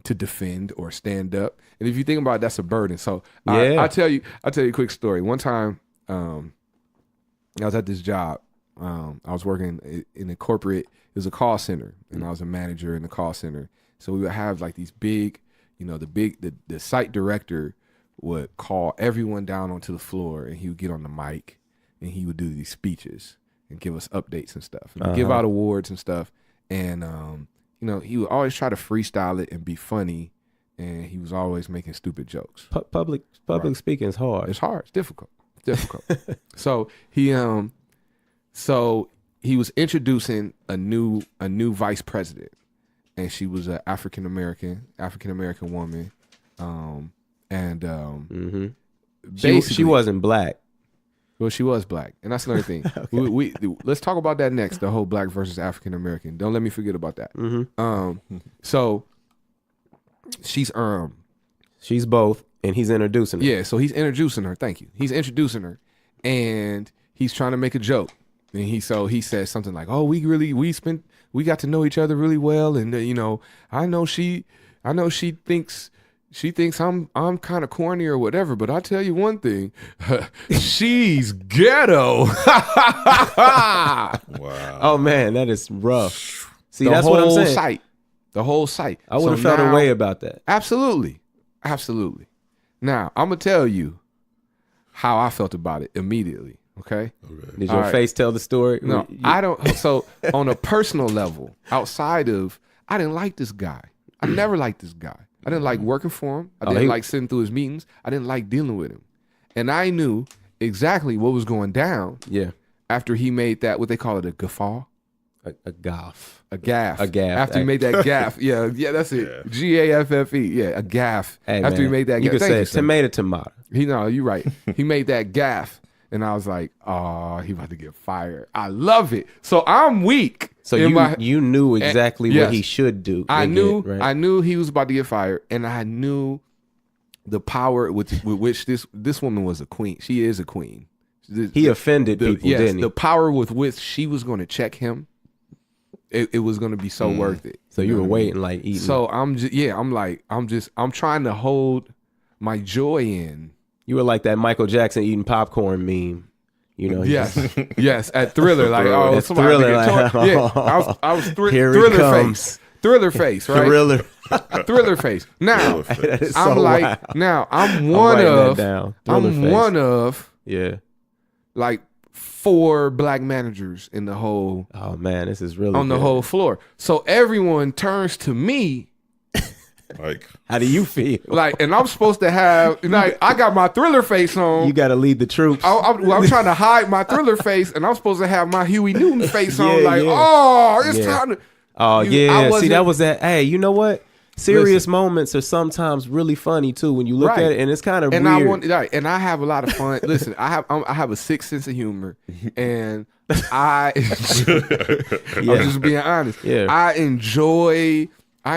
Speaker 2: to defend or stand up. And if you think about it, that's a burden. So I'll tell you a quick story. One time, I was at this job. I was working in a corporate, it was a call center, and I was a manager in the call center. So we would have like these big, the site director would call everyone down onto the floor, and he would get on the mic and he would do these speeches and give us updates and stuff, and give out awards and stuff. And, he would always try to freestyle it and be funny, and he was always making stupid jokes.
Speaker 1: Public speaking is hard.
Speaker 2: It's hard. It's difficult. So he was introducing a new vice president, and she was an African American woman,
Speaker 1: She wasn't black.
Speaker 2: Well, she was black, and that's another thing. Okay. Let's talk about that next. The whole black versus African American. Don't let me forget about that. So she's both, and he's introducing her. Yeah, so he's introducing her. Thank you. He's introducing her, and he's trying to make a joke. And he says something like, "Oh, we got to know each other really well, and I know she thinks I'm kind of corny or whatever, but I'll tell you one thing, she's ghetto."
Speaker 3: Wow.
Speaker 1: Oh man, that is rough. See, that's what I'm saying.
Speaker 2: The whole site.
Speaker 1: I would have felt a way about that.
Speaker 2: Absolutely. Now, I'm gonna tell you how I felt about it immediately. Okay.
Speaker 1: Did your face tell the story?
Speaker 2: No, I don't. So on a personal level, outside of, I didn't like this guy. I never liked this guy. I didn't like working for him. I didn't like sitting through his meetings. I didn't like dealing with him. And I knew exactly what was going down.
Speaker 1: Yeah.
Speaker 2: After he made that, what they call it, a guffaw?
Speaker 1: A gaff.
Speaker 2: A gaff.
Speaker 1: A gaff.
Speaker 2: After he made that gaff. Yeah, that's it. Yeah. Gaffe. Yeah, a gaff.
Speaker 1: Hey,
Speaker 2: after he made that gaff.
Speaker 1: You could say tomato.
Speaker 2: You're right. He made that gaff. And I was like, oh, he about to get fired. I love it. So I'm weak.
Speaker 1: So you knew exactly what he should do.
Speaker 2: I knew he was about to get fired, and I knew the power with which this woman was a queen. She is a queen.
Speaker 1: He offended people, didn't he?
Speaker 2: The power with which she was going to check him, it was going to be so worth it.
Speaker 1: So you were waiting, like eating.
Speaker 2: So I'm trying to hold my joy in.
Speaker 1: You were like that Michael Jackson eating popcorn meme. You know,
Speaker 2: yes, at Thriller, like
Speaker 1: it's Thriller, like,
Speaker 2: I was
Speaker 1: here
Speaker 2: Thriller
Speaker 1: comes.
Speaker 2: Thriller face, right? Thriller face. Now I'm like,
Speaker 1: wild.
Speaker 2: now I'm one of like 4 black managers in the whole.
Speaker 1: Oh man, this is really
Speaker 2: on the whole floor. So everyone turns to me.
Speaker 3: Like,
Speaker 1: how do you feel?
Speaker 2: Like, and I'm supposed to have, like, I got my Thriller face on.
Speaker 1: You got to lead the troops.
Speaker 2: I'm trying to hide my Thriller face, and I'm supposed to have my Huey Newton face on. Like, it's time to.
Speaker 1: Oh see, that was that. Hey, you know what? Serious moments are sometimes really funny too when you look at it, and it's kind of weird.
Speaker 2: And I have a lot of fun. Listen, I have a sick sense of humor, and I'm just being honest.
Speaker 1: Yeah.
Speaker 2: I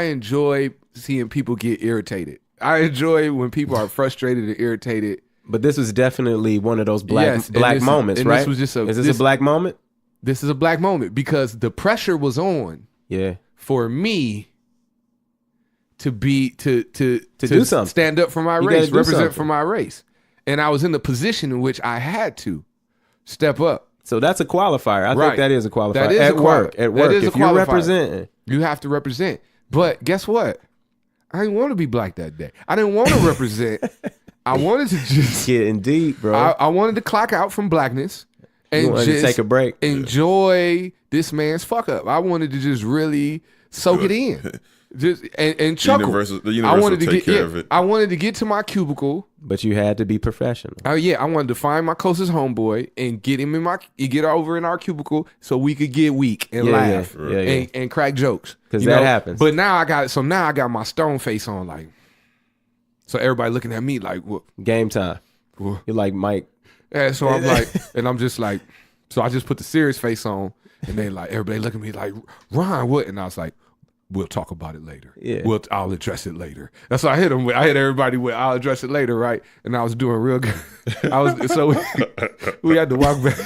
Speaker 2: enjoy seeing people get irritated. I enjoy when people are frustrated and irritated.
Speaker 1: But this was definitely one of those black moments, right? This was just is this a black moment?
Speaker 2: This is a black moment because the pressure was on.
Speaker 1: Yeah.
Speaker 2: For me to do something, stand up for my race, represent for my race, and I was in the position in which I had to step up.
Speaker 1: So that's a qualifier. I think that is a qualifier.
Speaker 2: That is
Speaker 1: at work, if you're representing,
Speaker 2: you have to represent. But guess what? I didn't want to be black that day. I didn't want to represent. I wanted to just
Speaker 1: getting deep, bro.
Speaker 2: I wanted to clock out from Blackness and just
Speaker 1: take a break.
Speaker 2: Enjoy this man's fuck up. I wanted to just really soak it in. Just and chuckle.
Speaker 3: The universal take care of it.
Speaker 2: I wanted to get to my cubicle,
Speaker 1: but you had to be professional.
Speaker 2: Oh yeah, I wanted to find my closest homeboy and get him get over in our cubicle so we could get weak and laugh and crack jokes.
Speaker 1: Because that happens.
Speaker 2: But now I got now I got my stone face on, like, so everybody looking at me like, what?
Speaker 1: Game time. What? You're like Mike.
Speaker 2: And so I'm like, and I'm just like, so I just put the serious face on, and they like everybody looking at me like, Ron, what? And I was like, we'll talk about it later.
Speaker 1: Yeah.
Speaker 2: I'll address it later. That's what I hit them with. I hit everybody with, I'll address it later, right? And I was doing real good. We had to walk back.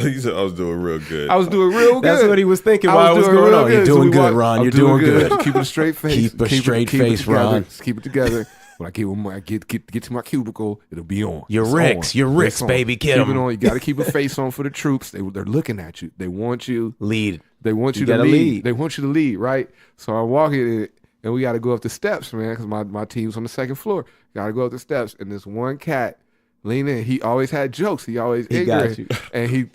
Speaker 3: He said I was doing real good.
Speaker 2: I was doing real good.
Speaker 1: That's what he was thinking while it was going on. You're doing good, Ron. You're doing good.
Speaker 2: Keep a straight face.
Speaker 1: Keep a straight face, Ron.
Speaker 2: Just keep it together. When I get to my cubicle, it'll be on.
Speaker 1: Your Ricks, baby, get them.
Speaker 2: You got to keep a face on for the troops. They're looking at you. They want you
Speaker 1: lead.
Speaker 2: They want you to lead. They want you to lead, right? So I'm walking in it, and we got to go up the steps, man, because my team's on the second floor. Got to go up the steps, and this one cat leaning in. He always had jokes. He
Speaker 1: got you.
Speaker 2: And he,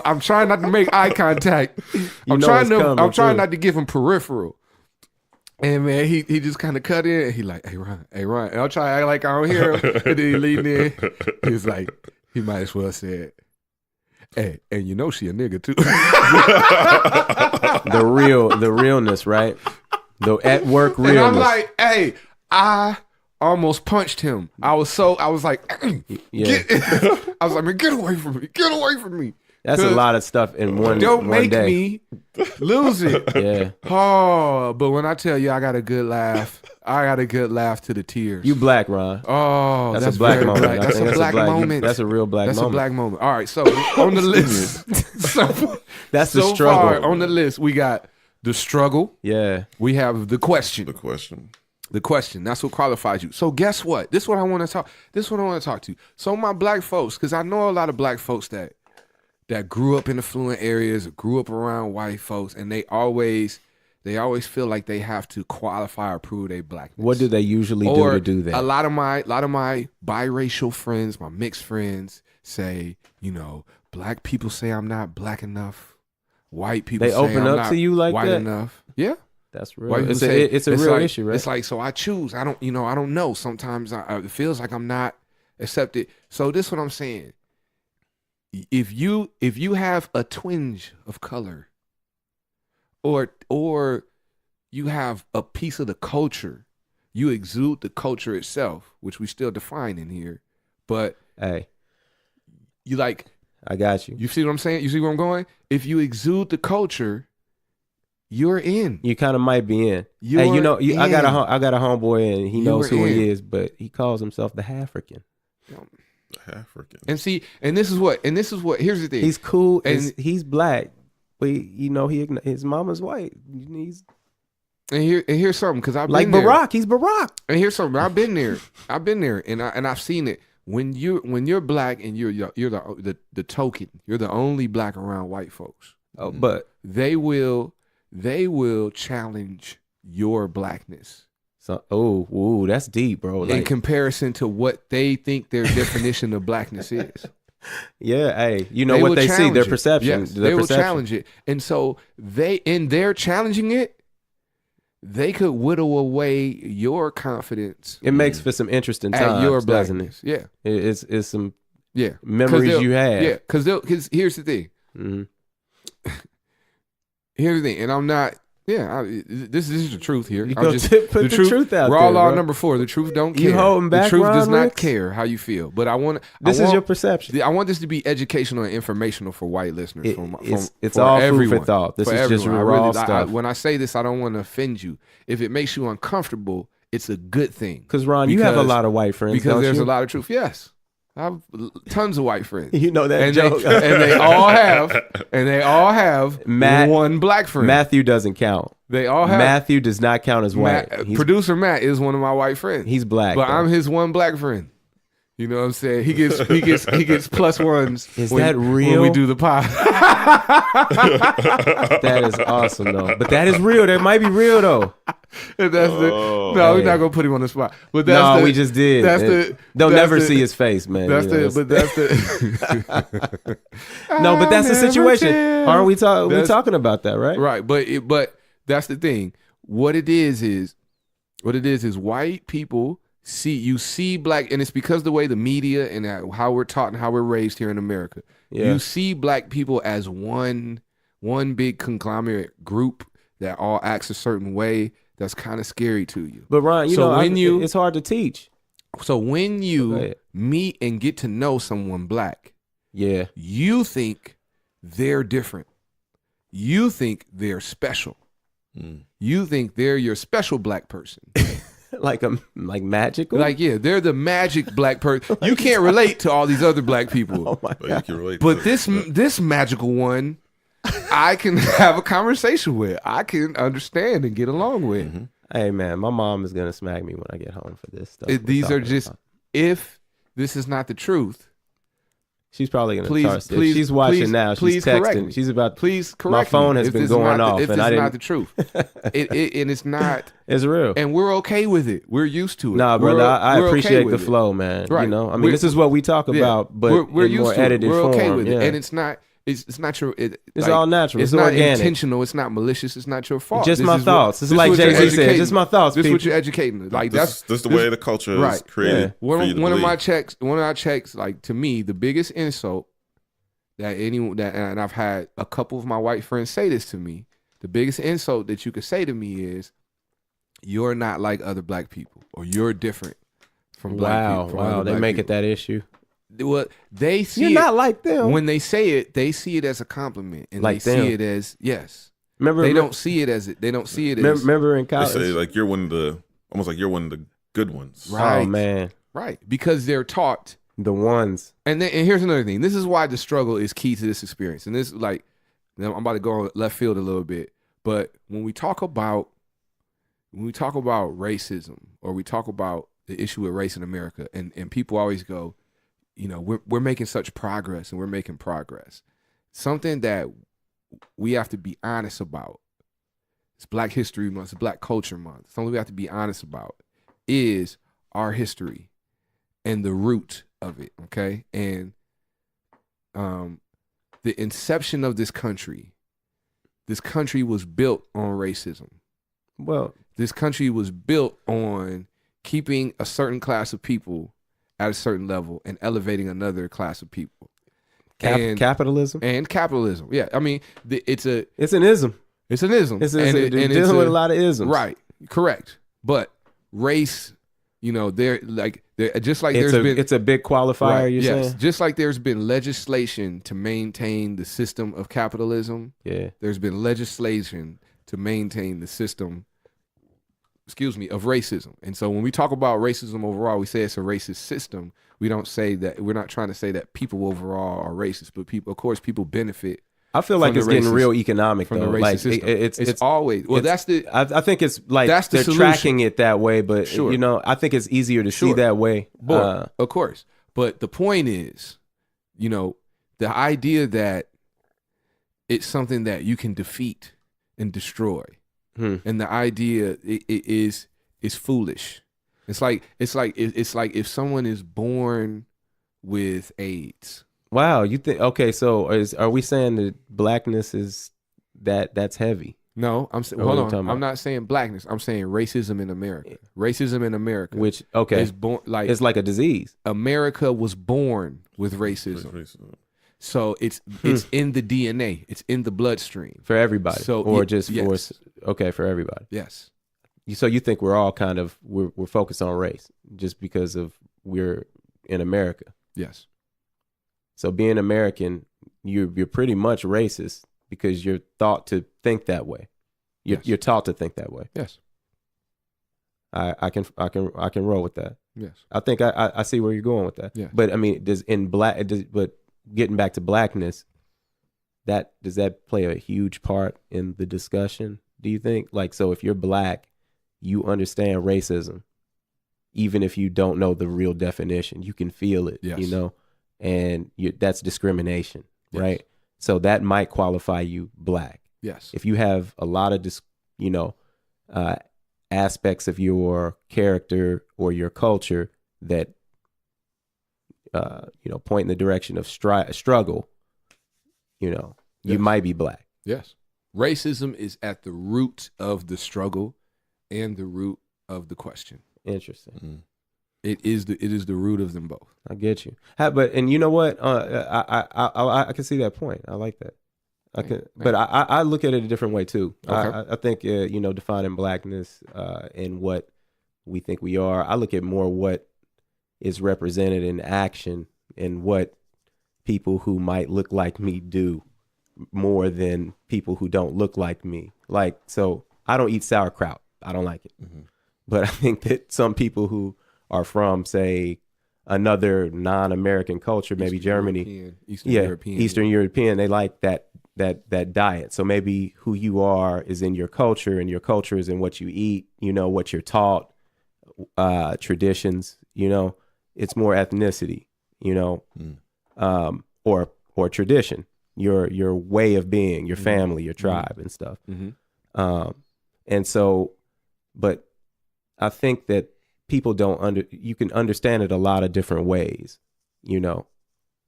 Speaker 2: I'm trying not to make eye contact. I'm trying not to give him peripheral. And man, he just kind of cut in. And he like, hey Ron. And I'll try to act like I don't hear him. And then he leaned in. He was like, he might as well said, hey, and you know she a nigga too.
Speaker 1: the realness, right? The at work realness.
Speaker 2: And I'm like, hey, I almost punched him. I was like,
Speaker 1: yeah.
Speaker 2: I was like, man, get away from me. Get away from me.
Speaker 1: That's a lot of stuff in one day.
Speaker 2: Don't make me lose it.
Speaker 1: Yeah.
Speaker 2: Oh, but when I tell you I got a good laugh, to the tears.
Speaker 1: You black, Ron.
Speaker 2: Oh,
Speaker 1: that's a black moment.
Speaker 2: Black. That's a black moment.
Speaker 1: That's a real black moment.
Speaker 2: That's a black moment. All right, so on the list.
Speaker 1: That's the struggle.
Speaker 2: Far on the list, we got the struggle.
Speaker 1: Yeah.
Speaker 2: We have the question.
Speaker 3: The question.
Speaker 2: That's what qualifies you. So guess what? This is what I want to talk. To. So my black folks, because I know a lot of black folks that grew up in affluent areas, or grew up around white folks, and they always feel like they have to qualify or prove their blackness.
Speaker 1: What do they usually do to do that?
Speaker 2: A lot of my biracial friends, my mixed friends, say, black people say I'm not black enough. White people say
Speaker 1: open
Speaker 2: I'm
Speaker 1: up
Speaker 2: not
Speaker 1: to you like
Speaker 2: white
Speaker 1: that?
Speaker 2: Enough. Yeah.
Speaker 1: That's real. It's a real issue, right?
Speaker 2: It's like, so I choose. I don't know. Sometimes it feels like I'm not accepted. So this is what I'm saying. If you have a twinge of color, or you have a piece of the culture, you exude the culture itself, which we still define in here, but
Speaker 1: hey,
Speaker 2: you like
Speaker 1: I got you.
Speaker 2: You see what I'm saying? You see where I'm going? If you exude the culture, you're in.
Speaker 1: You kind of might be in. Hey, you know, I got a homeboy and he knows who he is, but he calls himself the African.
Speaker 3: The African.
Speaker 2: And see, and this is what. Here's the thing.
Speaker 1: He's cool and he's black, but you know his mama's white.
Speaker 2: And here's something, because I've
Speaker 1: like
Speaker 2: been
Speaker 1: Barack.
Speaker 2: there.
Speaker 1: He's Barack.
Speaker 2: And here's something. I've been there, and I've seen it. When you're black and you're the token, you're the only black around white folks.
Speaker 1: Oh, but
Speaker 2: they will challenge your blackness.
Speaker 1: So, that's deep, bro. Like,
Speaker 2: in comparison to what they think their definition of blackness is.
Speaker 1: Yeah, hey, you know what they see, their perception.
Speaker 2: Yes, they will challenge it, and so in their challenging it, they could whittle away your confidence.
Speaker 1: It makes for some interesting times,
Speaker 2: at your
Speaker 1: blackness.
Speaker 2: Yeah,
Speaker 1: it's some
Speaker 2: yeah
Speaker 1: memories you have.
Speaker 2: Yeah, because here's the thing.
Speaker 1: Mm-hmm.
Speaker 2: Here's the thing, and I'm not. Yeah, this is the truth here.
Speaker 1: You put the truth out
Speaker 2: raw
Speaker 1: there,
Speaker 2: law
Speaker 1: bro.
Speaker 2: number 4. The truth don't care.
Speaker 1: You holding back,
Speaker 2: the truth
Speaker 1: Ron
Speaker 2: does not
Speaker 1: Ricks?
Speaker 2: care how you feel. But
Speaker 1: this is your perception.
Speaker 2: I want this to be educational and informational for white listeners.
Speaker 1: It's
Speaker 2: for
Speaker 1: all
Speaker 2: everyone,
Speaker 1: food for thought. This
Speaker 2: for
Speaker 1: is
Speaker 2: everyone.
Speaker 1: just raw stuff.
Speaker 2: When I say this, I don't want to offend you. If it makes you uncomfortable, it's a good thing.
Speaker 1: Because Ron, you have a lot of white friends.
Speaker 2: Because there's
Speaker 1: you?
Speaker 2: a lot of truth. Yes. I have tons of white friends.
Speaker 1: You know that
Speaker 2: and
Speaker 1: joke.
Speaker 2: They all have one black friend.
Speaker 1: Matthew doesn't count.
Speaker 2: They all have.
Speaker 1: Matthew does not count as white.
Speaker 2: Producer Matt is one of my white friends.
Speaker 1: He's black.
Speaker 2: But I'm his one black friend. You know what I'm saying? He gets plus ones.
Speaker 1: Is that real?
Speaker 2: When we do the pod.
Speaker 1: That is awesome though. But that is real. That might be real though.
Speaker 2: We're not gonna put him on the spot. But that's
Speaker 1: we just did. They'll never see his face, man.
Speaker 2: That's
Speaker 1: no, but that's
Speaker 2: the
Speaker 1: situation. Aren't we talking about that, right?
Speaker 2: Right. But that's the thing. What it is white people see black, and it's because the way the media and how we're taught and how we're raised here in America. Yeah. You see black people as one big conglomerate group that all acts a certain way. That's kind of scary to you.
Speaker 1: But Ron, it's hard to teach.
Speaker 2: So when you meet and get to know someone black,
Speaker 1: yeah,
Speaker 2: you think they're different. You think they're special. You think they're your special black person.
Speaker 1: like magical?
Speaker 2: Like, yeah, they're the magic black person. You can't relate to all these other black people.
Speaker 1: Oh my God.
Speaker 3: You can relate
Speaker 2: but this magical one, I can have a conversation with. I can understand and get along with.
Speaker 3: Mm-hmm.
Speaker 1: Hey man, my mom is gonna smack me when I get home for this stuff.
Speaker 2: These are just if this is not the truth.
Speaker 1: She's probably gonna trust it. She's watching now. She's texting. She's about.
Speaker 2: Please correct
Speaker 1: my phone has been going off,
Speaker 2: and
Speaker 1: I didn't.
Speaker 2: Not the truth. And it's not.
Speaker 1: It's real,
Speaker 2: and we're okay with it. We're used to it.
Speaker 1: Nah, brother, I appreciate the flow, man.
Speaker 2: Right.
Speaker 1: You know, I mean, this is what we talk about, but
Speaker 2: we're
Speaker 1: in
Speaker 2: used
Speaker 1: more
Speaker 2: to
Speaker 1: edited
Speaker 2: it. We're okay
Speaker 1: form.
Speaker 2: with it, and it's not. It's not your.
Speaker 1: It's all natural.
Speaker 2: It's not organic. Intentional. It's not malicious. It's not your fault.
Speaker 1: Just my thoughts. It's like Jay-Z said. Just my thoughts.
Speaker 2: This is what you're educating. Like
Speaker 3: that's the way the culture is created.
Speaker 2: One of our checks, like to me, the biggest insult that anyone and I've had a couple of my white friends say this to me. The biggest insult that you could say to me is, "You're not like other black people," or "You're different from black people."
Speaker 1: Wow, they make it that issue.
Speaker 2: Well, they see
Speaker 1: you're not like them.
Speaker 2: When they say it, they see it as a compliment, and
Speaker 1: like
Speaker 2: they see it as yes.
Speaker 1: They
Speaker 2: don't see it as They don't see it as.
Speaker 1: Remember in college,
Speaker 3: they say like you're one of the almost like you're one of the good ones.
Speaker 2: Right,
Speaker 1: oh man,
Speaker 2: right, because they're taught
Speaker 1: the ones.
Speaker 2: And here's another thing. This is why the struggle is key to this experience. And this like, I'm about to go on left field a little bit, but when we talk about racism, or we talk about the issue with race in America, and people always go, you know, we're making such progress, and we're making progress. Something that we have to be honest about. It's Black History Month. It's Black Culture Month. Something we have to be honest about is our history and the root of it. Okay, and the inception of this country. This country was built on racism.
Speaker 1: Well,
Speaker 2: this country was built on keeping a certain class of people at a certain level and elevating another class of people.
Speaker 1: Capitalism?
Speaker 2: And capitalism. Yeah. I mean, it's an ism.
Speaker 1: It's an ism.
Speaker 2: It's
Speaker 1: dealing with a lot of isms.
Speaker 2: Right. Correct. But race, You know, they're just like
Speaker 1: it's a big qualifier.
Speaker 2: Right,
Speaker 1: you're saying,
Speaker 2: just like there's been legislation to maintain the system of capitalism.
Speaker 1: Yeah,
Speaker 2: there's been legislation to maintain the system, of racism. And so when we talk about racism overall, we say it's a racist system. We don't say that. We're not trying to say that people overall are racist, but people benefit.
Speaker 1: I feel like it's getting real economic
Speaker 2: from
Speaker 1: though.
Speaker 2: The racist
Speaker 1: like
Speaker 2: system.
Speaker 1: it's
Speaker 2: always that's the.
Speaker 1: I think it's like
Speaker 2: that's the
Speaker 1: they're
Speaker 2: solution.
Speaker 1: Tracking it that way, but
Speaker 2: Sure.
Speaker 1: you know, I think it's easier to see that way.
Speaker 2: Of course, but the point is, you know, the idea that it's something that you can defeat and destroy, and the idea is foolish. It's like if someone is born with AIDS.
Speaker 1: Wow, you think okay? So are we saying that blackness is that's heavy?
Speaker 2: No, hold on. I'm not saying blackness. I'm saying racism in America. Racism in America,
Speaker 1: which
Speaker 2: is born
Speaker 1: it's like a disease.
Speaker 2: America was born with racism, so it's in the DNA. It's in the bloodstream
Speaker 1: for everybody.
Speaker 2: So
Speaker 1: for everybody.
Speaker 2: Yes.
Speaker 1: So you think we're all kind of we're focused on race just because of we're in America?
Speaker 2: Yes.
Speaker 1: So being American, you're pretty much racist because you're thought to think that way. You're taught to think that way.
Speaker 2: Yes.
Speaker 1: I can roll with that.
Speaker 2: Yes.
Speaker 1: I think I see where you're going with that.
Speaker 2: Yeah.
Speaker 1: But I mean, but getting back to blackness, does that play a huge part in the discussion? Do you think? Like, so if you're black, you understand racism, even if you don't know the real definition, you can feel it.
Speaker 2: Yes.
Speaker 1: You know. And that's discrimination,
Speaker 2: yes.
Speaker 1: right? So that might qualify you black.
Speaker 2: Yes.
Speaker 1: If you have a lot of, aspects of your character or your culture that, point in the direction of struggle, you might be black.
Speaker 2: Yes. Racism is at the root of the struggle and the root of the question.
Speaker 1: Interesting.
Speaker 2: Mm-hmm. It is the root of them both.
Speaker 1: I get you. And you know what? I can see that point. I like that. But I look at it a different way too.
Speaker 2: Okay.
Speaker 1: I think defining blackness and what we think we are. I look at more what is represented in action and what people who might look like me do more than people who don't look like me. Like, so I don't eat sauerkraut. I don't like it. Mm-hmm. But I think that some people who are from, say, another non-American culture, maybe Germany, Eastern European, they like that diet. So maybe who you are is in your culture, and your culture is in what you eat, what you're taught, traditions, it's more ethnicity, or tradition, your way of being, your family, your tribe and stuff. Mm-hmm. And so, but I think that people you can understand it a lot of different ways,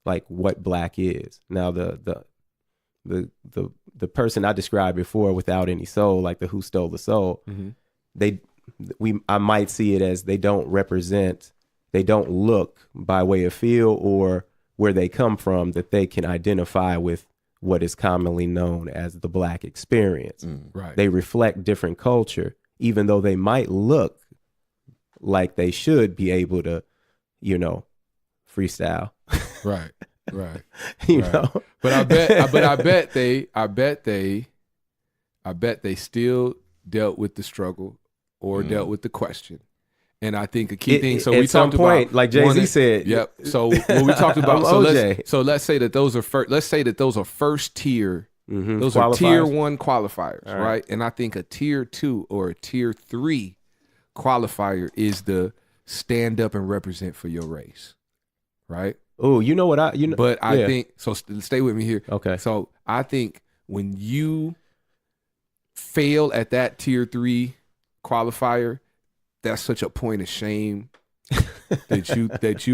Speaker 1: like what black is. Now the person I described before without any soul, like the Who Stole the Soul, mm-hmm. I might see it as they don't look by way of feel or where they come from, that they can identify with what is commonly known as the black experience.
Speaker 2: Right. They
Speaker 1: reflect different culture, even though they might look like they should be able to, freestyle.
Speaker 2: Right. Right.
Speaker 1: you know.
Speaker 2: But I bet they still dealt with the struggle or dealt with the question. And I think a key thing. So we talked about,
Speaker 1: like Jay-Z said.
Speaker 2: Yep. So what we talked about. Let's say that those are first. Let's say that those are first tier. Mm-hmm. Those are tier 1 qualifiers, right? And I think a tier 2 or a tier 3 qualifier is the stand up and represent for your race, right?
Speaker 1: Oh, you know what I
Speaker 2: think so. Stay with me here.
Speaker 1: Okay.
Speaker 2: So I think when you fail at that tier 3 qualifier, that's such a point of shame that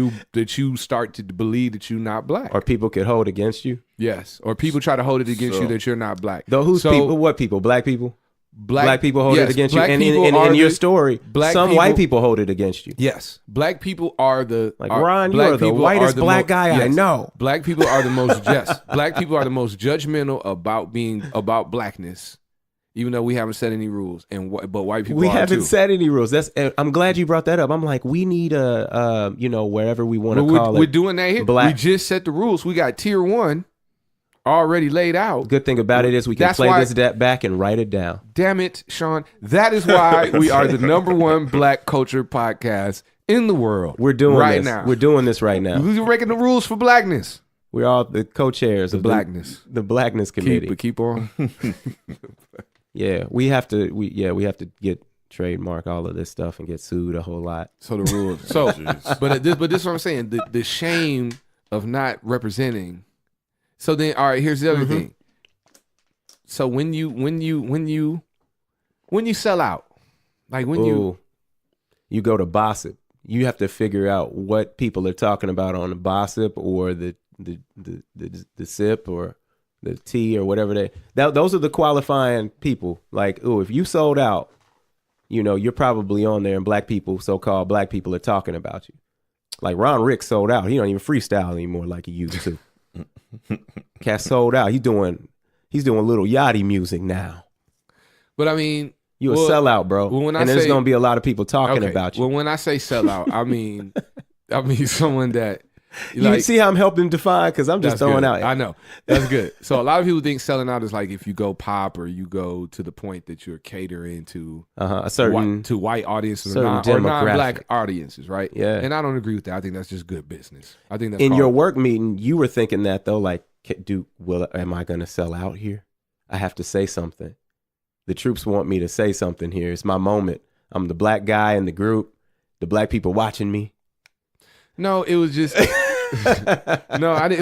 Speaker 2: you start to believe that you're not black,
Speaker 1: or people could hold against you.
Speaker 2: Yes, or people try to hold it against you that you're not black.
Speaker 1: Though people? What people? Black people. Black people hold it against you, and in your story, white people hold it against you.
Speaker 2: Yes, black people are
Speaker 1: Ron. You're the whitest black guy I know.
Speaker 2: Black people are the most Black people are the most judgmental about blackness even though we haven't set any rules, but white people
Speaker 1: we
Speaker 2: are
Speaker 1: haven't
Speaker 2: too.
Speaker 1: set any rules. I'm glad you brought that up. I'm like, we need a wherever we want to call it.
Speaker 2: We're doing that here.
Speaker 1: Black.
Speaker 2: We just set the rules. We got tier 1 already laid out.
Speaker 1: Good thing about it is we can
Speaker 2: That's
Speaker 1: play
Speaker 2: why-
Speaker 1: this back and write it down.
Speaker 2: Damn it, Shawn. That is why we are the #1 black culture podcast in the world.
Speaker 1: We're doing
Speaker 2: right
Speaker 1: this.
Speaker 2: now.
Speaker 1: We're doing this right now.
Speaker 2: We're breaking the rules for Blackness.
Speaker 1: We're all the co-chairs of
Speaker 2: Blackness.
Speaker 1: the Blackness committee.
Speaker 2: Keep on.
Speaker 1: Yeah, we have to get trademark all of this stuff and get sued a whole lot.
Speaker 2: So the rules. So, but this is what I'm saying. The shame of not representing. So then, all right. Here's the other thing. So when you sell out, like when
Speaker 1: you go to Bossip, you have to figure out what people are talking about on the Bossip or the sip or the tea or whatever those are the qualifying people. Like, if you sold out, you're probably on there and so-called black people are talking about you. Like Ron Rick sold out. He don't even freestyle anymore like he used to. Cat sold out. He's doing little yachty music now.
Speaker 2: But I mean,
Speaker 1: you a sellout, bro. And there's gonna be a lot of people talking about you.
Speaker 2: Well, when I say sellout, I mean someone that
Speaker 1: you see how I'm helping define, because I'm just throwing out.
Speaker 2: I know that's good. So a lot of people think selling out is like if you go pop or you go to the point that you're catering to
Speaker 1: a certain
Speaker 2: to white audiences
Speaker 1: or
Speaker 2: non-black audiences, right?
Speaker 1: Yeah.
Speaker 2: And I don't agree with that. I think that's just good business. I think that's
Speaker 1: in your work meeting, you were thinking that though, like, am I gonna sell out here? I have to say something. The troops want me to say something here. It's my moment. I'm the black guy in the group. The black people watching me.
Speaker 2: No, it was just it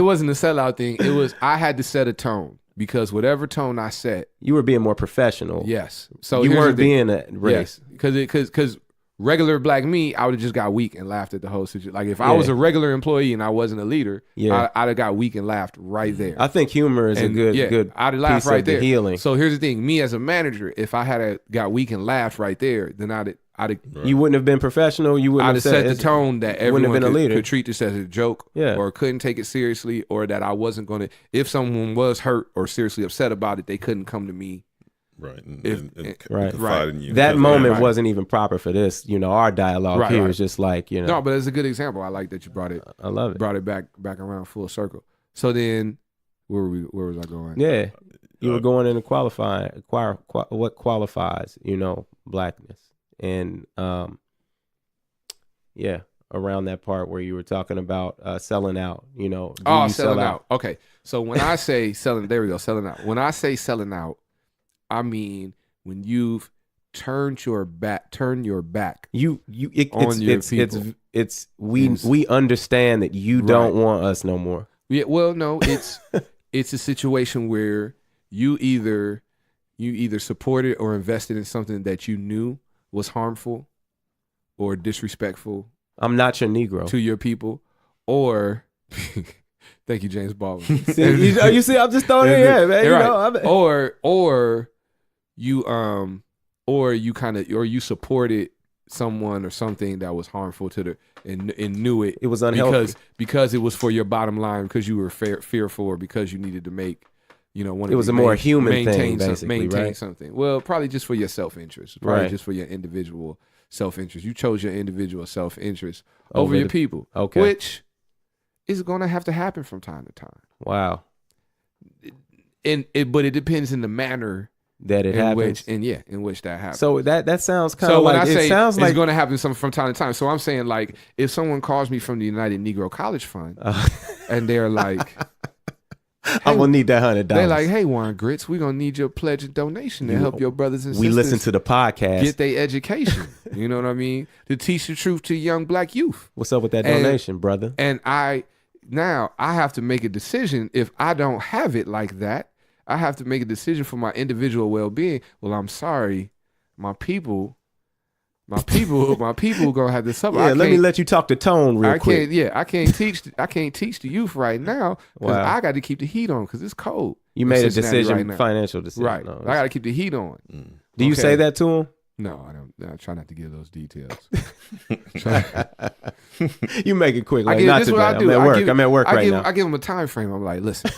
Speaker 2: wasn't a sellout thing. It was I had to set a tone because whatever tone I set,
Speaker 1: you were being more professional.
Speaker 2: Yes, so
Speaker 1: you weren't being a race.
Speaker 2: Yes, because regular black me, I would have just got weak and laughed at the whole situation. Like if I was a regular employee and I wasn't a leader, I'd have got weak and laughed right there.
Speaker 1: I think humor is a good
Speaker 2: I'd have laughed right there.
Speaker 1: Healing.
Speaker 2: So here's the thing: me as a manager, if I had got weak and laughed right there, then I'd
Speaker 1: you wouldn't have been professional. You wouldn't have
Speaker 2: set the tone that everyone could treat this as a joke,
Speaker 1: yeah,
Speaker 2: or couldn't take it seriously, or that I wasn't going to. If someone was hurt or seriously upset about it, they couldn't come to me.
Speaker 3: Right.
Speaker 1: Right. In you. That moment wasn't even proper for this. Our dialogue here is just like,
Speaker 2: No, but it's a good example. I like that you brought it.
Speaker 1: I love it.
Speaker 2: Brought it back around full circle. So then, where was I going?
Speaker 1: Yeah, you were going into qualifying. What qualifies, blackness, and around that part where you were talking about selling out.
Speaker 2: Selling out. Okay, so when I say selling, there we go. Selling out. When I say selling out, I mean when you've turned your back.
Speaker 1: We understand that you don't want us no more.
Speaker 2: Yeah, well, no, it's a situation where you either supported or invested in something that you knew was harmful or disrespectful.
Speaker 1: I'm not your Negro
Speaker 2: to your people, or thank you, James Baldwin.
Speaker 1: you see, I'm just throwing it in, man.
Speaker 2: Right. Or you supported someone or something that was harmful to the and knew it.
Speaker 1: It was unhealthy
Speaker 2: because it was for your bottom line, because you were fearful, or because you needed to make it
Speaker 1: was a more human thing, basically,
Speaker 2: maintain
Speaker 1: right?
Speaker 2: something. Well, probably just for your self-interest, just for your individual self-interest. You chose your individual self-interest over your people, which is going to have to happen from time to time.
Speaker 1: Wow.
Speaker 2: But it depends in the manner
Speaker 1: that it happens,
Speaker 2: in which that happens.
Speaker 1: So that sounds kind of like
Speaker 2: it sounds like it's going to happen from time to time. So I'm saying, like, if someone calls me from the United Negro College Fund and they're like, hey,
Speaker 1: I'm gonna need that $100.
Speaker 2: They're like, hey, Juan Grits, we're gonna need your pledge and donation to help your brothers and sisters.
Speaker 1: We listen to the podcast,
Speaker 2: get their education. You know what I mean? To teach the truth to young black youth.
Speaker 1: What's up with that donation, brother?
Speaker 2: And I have to make a decision. If I don't have it like that, I have to make a decision for my individual well-being. Well, I'm sorry, my people gonna have to suffer.
Speaker 1: Yeah, let me let you talk to Tone real quick.
Speaker 2: I can't teach the youth right now because I got to keep the heat on because it's cold.
Speaker 1: You made a decision, financial decision,
Speaker 2: right? No, I got to keep the heat on.
Speaker 1: Do you say that to him?
Speaker 2: No, I don't. I try not to give those details.
Speaker 1: You make it quick. Like, not today. I'm at work right now.
Speaker 2: I give them a time frame. I'm like, listen.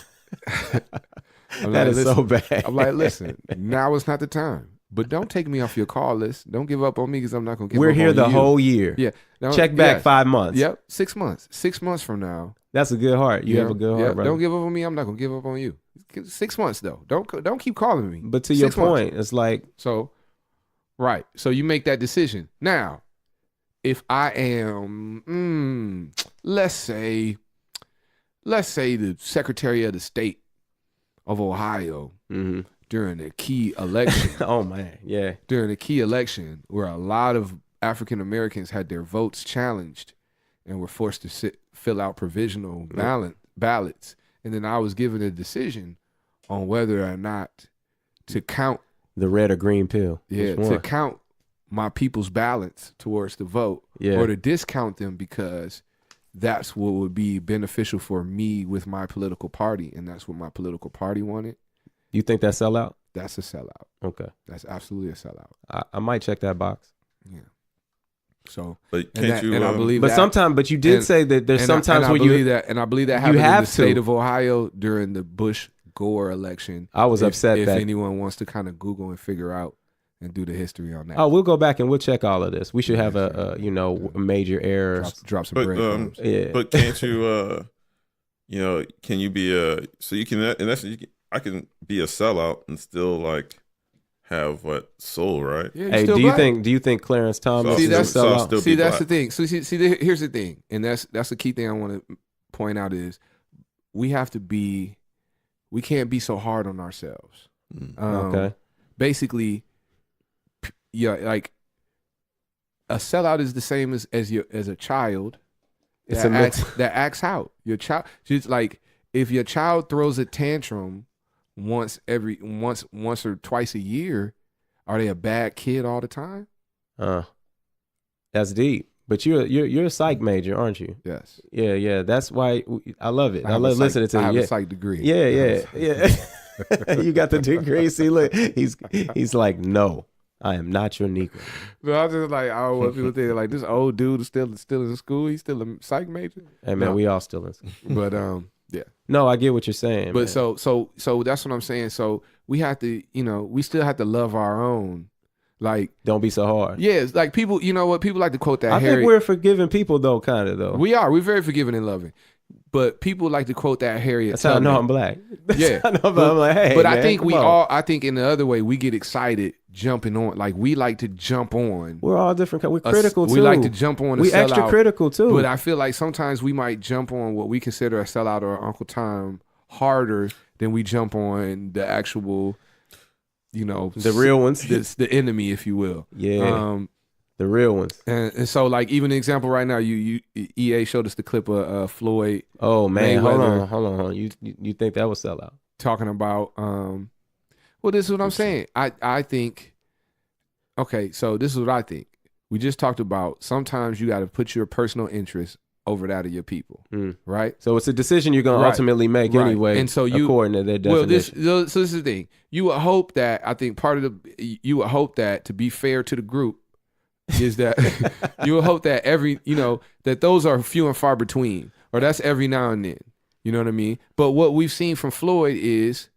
Speaker 1: That is so bad.
Speaker 2: I'm like, listen, now is not the time. But don't take me off your call list. Don't give up on me because I'm not going to give up on you.
Speaker 1: We're here the whole year.
Speaker 2: Yeah.
Speaker 1: Check back 5 months.
Speaker 2: Yep. 6 months. 6 months from now.
Speaker 1: That's a good heart. You have a good heart, brother.
Speaker 2: Don't give up on me. I'm not going to give up on you. 6 months, though. Don't keep calling me.
Speaker 1: But to your point, it's like.
Speaker 2: So, right. So you make that decision. Now, if I am, let's say the Secretary of the State of Ohio, during the key election.
Speaker 1: Oh man, yeah.
Speaker 2: During the key election, where a lot of African Americans had their votes challenged and were forced to fill out provisional ballots, and then I was given a decision on whether or not to count
Speaker 1: the red or green pill.
Speaker 2: Yeah, to count my people's ballots towards the vote, or to discount them because that's what would be beneficial for me with my political party, and that's what my political party wanted.
Speaker 1: You think that's sellout?
Speaker 2: That's a sellout.
Speaker 1: Okay.
Speaker 2: That's absolutely a sellout.
Speaker 1: I might check that box.
Speaker 2: Yeah. So,
Speaker 3: but can't you?
Speaker 2: And I believe
Speaker 1: but sometimes, but you did say that there's sometimes where you
Speaker 2: that, and I believe that happened in the state of Ohio during the Bush-Gore election.
Speaker 1: I was upset
Speaker 2: if
Speaker 1: that
Speaker 2: anyone wants to kind of Google and figure out and do the history on that.
Speaker 1: Oh, we'll go back and we'll check all of this. We should have a major error.
Speaker 2: Drop some breadcrumbs.
Speaker 3: But can't you? Can you be so you can in essence I can be a sellout and still like have soul, right?
Speaker 2: Yeah,
Speaker 1: hey, do you think Clarence Thomas is a sellout?
Speaker 2: See, that's the thing. So here's the thing, and that's the key thing I want to point out is we can't be so hard on ourselves.
Speaker 1: Okay.
Speaker 2: Basically, like a sellout is the same as a child that acts out. Your child, just like if your child throws a tantrum once or twice a year, are they a bad kid all the time?
Speaker 1: That's deep. But you're a psych major, aren't you?
Speaker 2: Yes.
Speaker 1: Yeah. That's why I love it. I love listening to you.
Speaker 2: I have a psych degree.
Speaker 1: Yeah. You got the degree. See, look, he's like, no, I am not your Negro.
Speaker 2: No, I just like, I don't want people to think like this old dude is still in school. He's still a psych major.
Speaker 1: Hey man, we all still in school.
Speaker 2: But yeah.
Speaker 1: No, I get what you're saying.
Speaker 2: But man. So that's what I'm saying. So we have to, we still have to love our own. Like,
Speaker 1: don't be so hard.
Speaker 2: Yeah, like people, you know what? People like to quote that.
Speaker 1: I think we're forgiving people though, kind of though.
Speaker 2: We are. We're very forgiving and loving. But people like to quote that Harriet.
Speaker 1: That's how I know I'm black.
Speaker 2: Yeah.
Speaker 1: I'm like, hey,
Speaker 2: but
Speaker 1: man,
Speaker 2: I think I think in the other way, we get excited jumping on. Like we like to jump on.
Speaker 1: We're all different. We're critical too.
Speaker 2: We like to jump on.
Speaker 1: We extra critical too.
Speaker 2: But I feel like sometimes we might jump on what we consider a sellout or Uncle Tom harder than we jump on the actual,
Speaker 1: the real ones,
Speaker 2: the enemy, if you will.
Speaker 1: Yeah. The real ones.
Speaker 2: And so, like, even an example right now, EA showed us the clip of Floyd.
Speaker 1: Oh man, hold on. You think that was sellout?
Speaker 2: Talking about, well, this is what I'm saying. I think, okay, so this is what I think. We just talked about sometimes you got to put your personal interest over that of your people, right?
Speaker 1: So it's a decision you're going to ultimately make anyway,
Speaker 2: and so
Speaker 1: according to their definition.
Speaker 2: So this is the thing. You would hope that, you would hope that, to be fair to the group, is that you would hope that that those are few and far between, or that's every now and then. You know what I mean? But what we've seen from Floyd is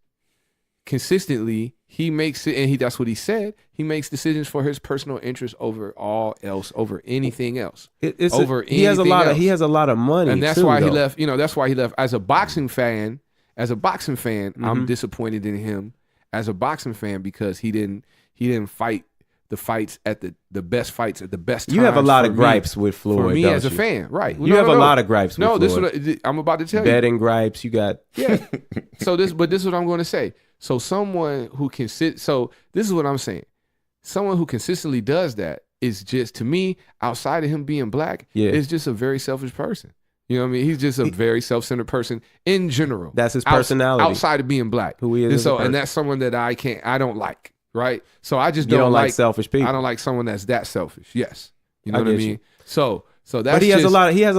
Speaker 2: consistently he makes it, and that's what he said. He makes decisions for his personal interest over all else, over anything else.
Speaker 1: He has a lot of money,
Speaker 2: and that's why he left. That's why he left. As a boxing fan, I'm disappointed in him as a boxing fan because he didn't fight the fights at the best fights at the best times.
Speaker 1: You have a lot of gripes with Floyd.
Speaker 2: For me as a fan, right?
Speaker 1: You have a lot of gripes with Floyd.
Speaker 2: This is what I'm about to tell you.
Speaker 1: Betting gripes, you got.
Speaker 2: Yeah. This is what I'm going to say. So someone who can sit. So this is what I'm saying. Someone who consistently does that is just, to me, outside of him being black, is just a very selfish person. You know what I mean? He's just a very self-centered person in general.
Speaker 1: That's his personality.
Speaker 2: Outside of being black.
Speaker 1: Who he is.
Speaker 2: And that's someone that I don't like. Right, so I just don't
Speaker 1: like selfish people.
Speaker 2: I don't like someone that's that selfish. Yes, you know what I mean. So that's.
Speaker 1: But he has a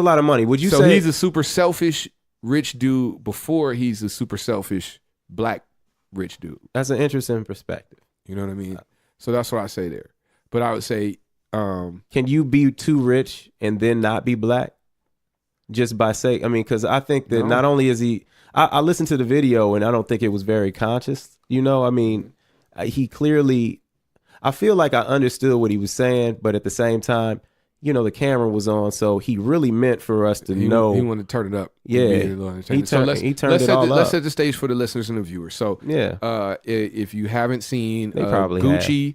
Speaker 1: lot of money. Would you say?
Speaker 2: So he's a super selfish rich dude before he's a super selfish black rich dude.
Speaker 1: That's an interesting perspective.
Speaker 2: You know what I mean? So that's what I say there. But I would say,
Speaker 1: can you be too rich and then not be black? just by saying, I mean, because I think that not only is he, I listened to the video and I don't think it was very conscious. You know, I mean, he clearly, I feel like I understood what he was saying, but at the same time, you know, the camera was on, so he really meant for us to know.
Speaker 2: He wanted to turn it up.
Speaker 1: Yeah, he turned it all up.
Speaker 2: Let's set the stage for the listeners and the viewers. So, if you haven't seen,
Speaker 1: they probably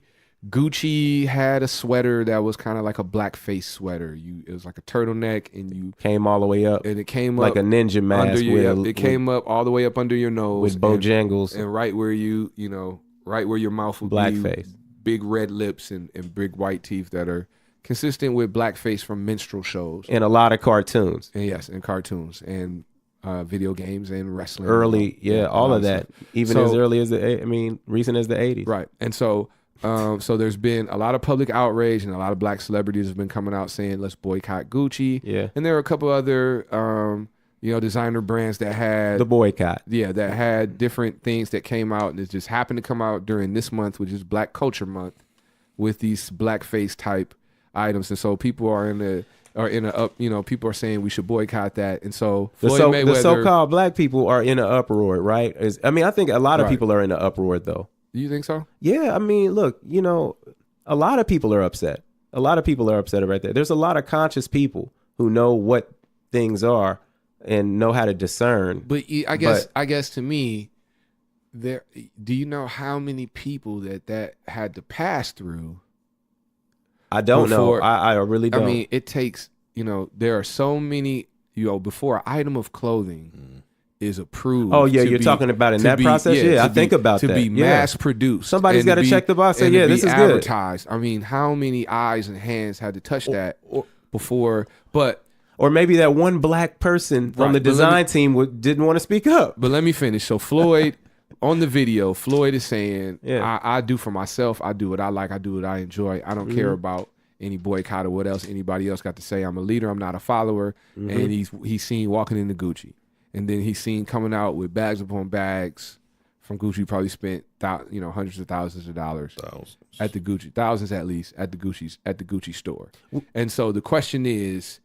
Speaker 2: Gucci had a sweater that was kind of like a blackface sweater. It was like a turtleneck, and you
Speaker 1: came all the way up,
Speaker 2: and it came
Speaker 1: like
Speaker 2: up
Speaker 1: a ninja mask.
Speaker 2: It came up all the way up under your nose
Speaker 1: with Bojangles,
Speaker 2: and right where right where your mouth would
Speaker 1: blackface,
Speaker 2: big red lips and big white teeth that are consistent with blackface from minstrel shows
Speaker 1: and a lot of cartoons.
Speaker 2: And yes, and cartoons and video games and wrestling.
Speaker 1: All of that. Even as early as recent as the 80s.
Speaker 2: Right. And so there's been a lot of public outrage, and a lot of black celebrities have been coming out saying, let's boycott Gucci.
Speaker 1: Yeah.
Speaker 2: And there are a couple other designer brands that had
Speaker 1: the boycott.
Speaker 2: Yeah, that had different things that came out, and it just happened to come out during this month, which is Black Culture Month, with these blackface type items. And so people people are saying we should boycott that. And so
Speaker 1: the so-called black people are in an uproar, right? I think a lot of people are in an uproar, though.
Speaker 2: You think so?
Speaker 1: Yeah, I mean, look, a lot of people are upset. A lot of people are upset right there. There's a lot of conscious people who know what things are and know how to discern.
Speaker 2: But I guess to me, do you know how many people that had to pass through?
Speaker 1: I don't know. I really don't.
Speaker 2: I mean, it takes, there are so many, before an item of clothing is approved.
Speaker 1: Oh, yeah, you're talking about in that process? Yeah, I think about that.
Speaker 2: To be mass produced.
Speaker 1: Somebody's got to check the box and say, yeah, this is good.
Speaker 2: Advertised. I mean, how many eyes and hands had to touch that before?
Speaker 1: Or maybe that one black person from the design team didn't want to speak up.
Speaker 2: But let me finish. So Floyd, on the video, Floyd is saying, I do for myself. I do what I like. I do what I enjoy. I don't care about any boycott or what else anybody else got to say. I'm a leader. I'm not a follower. And he's seen walking into Gucci. And then he's seen coming out with bags upon bags from Gucci. Probably spent hundreds of thousands of dollars at the Gucci, thousands at least at the Gucci store. And so the question is,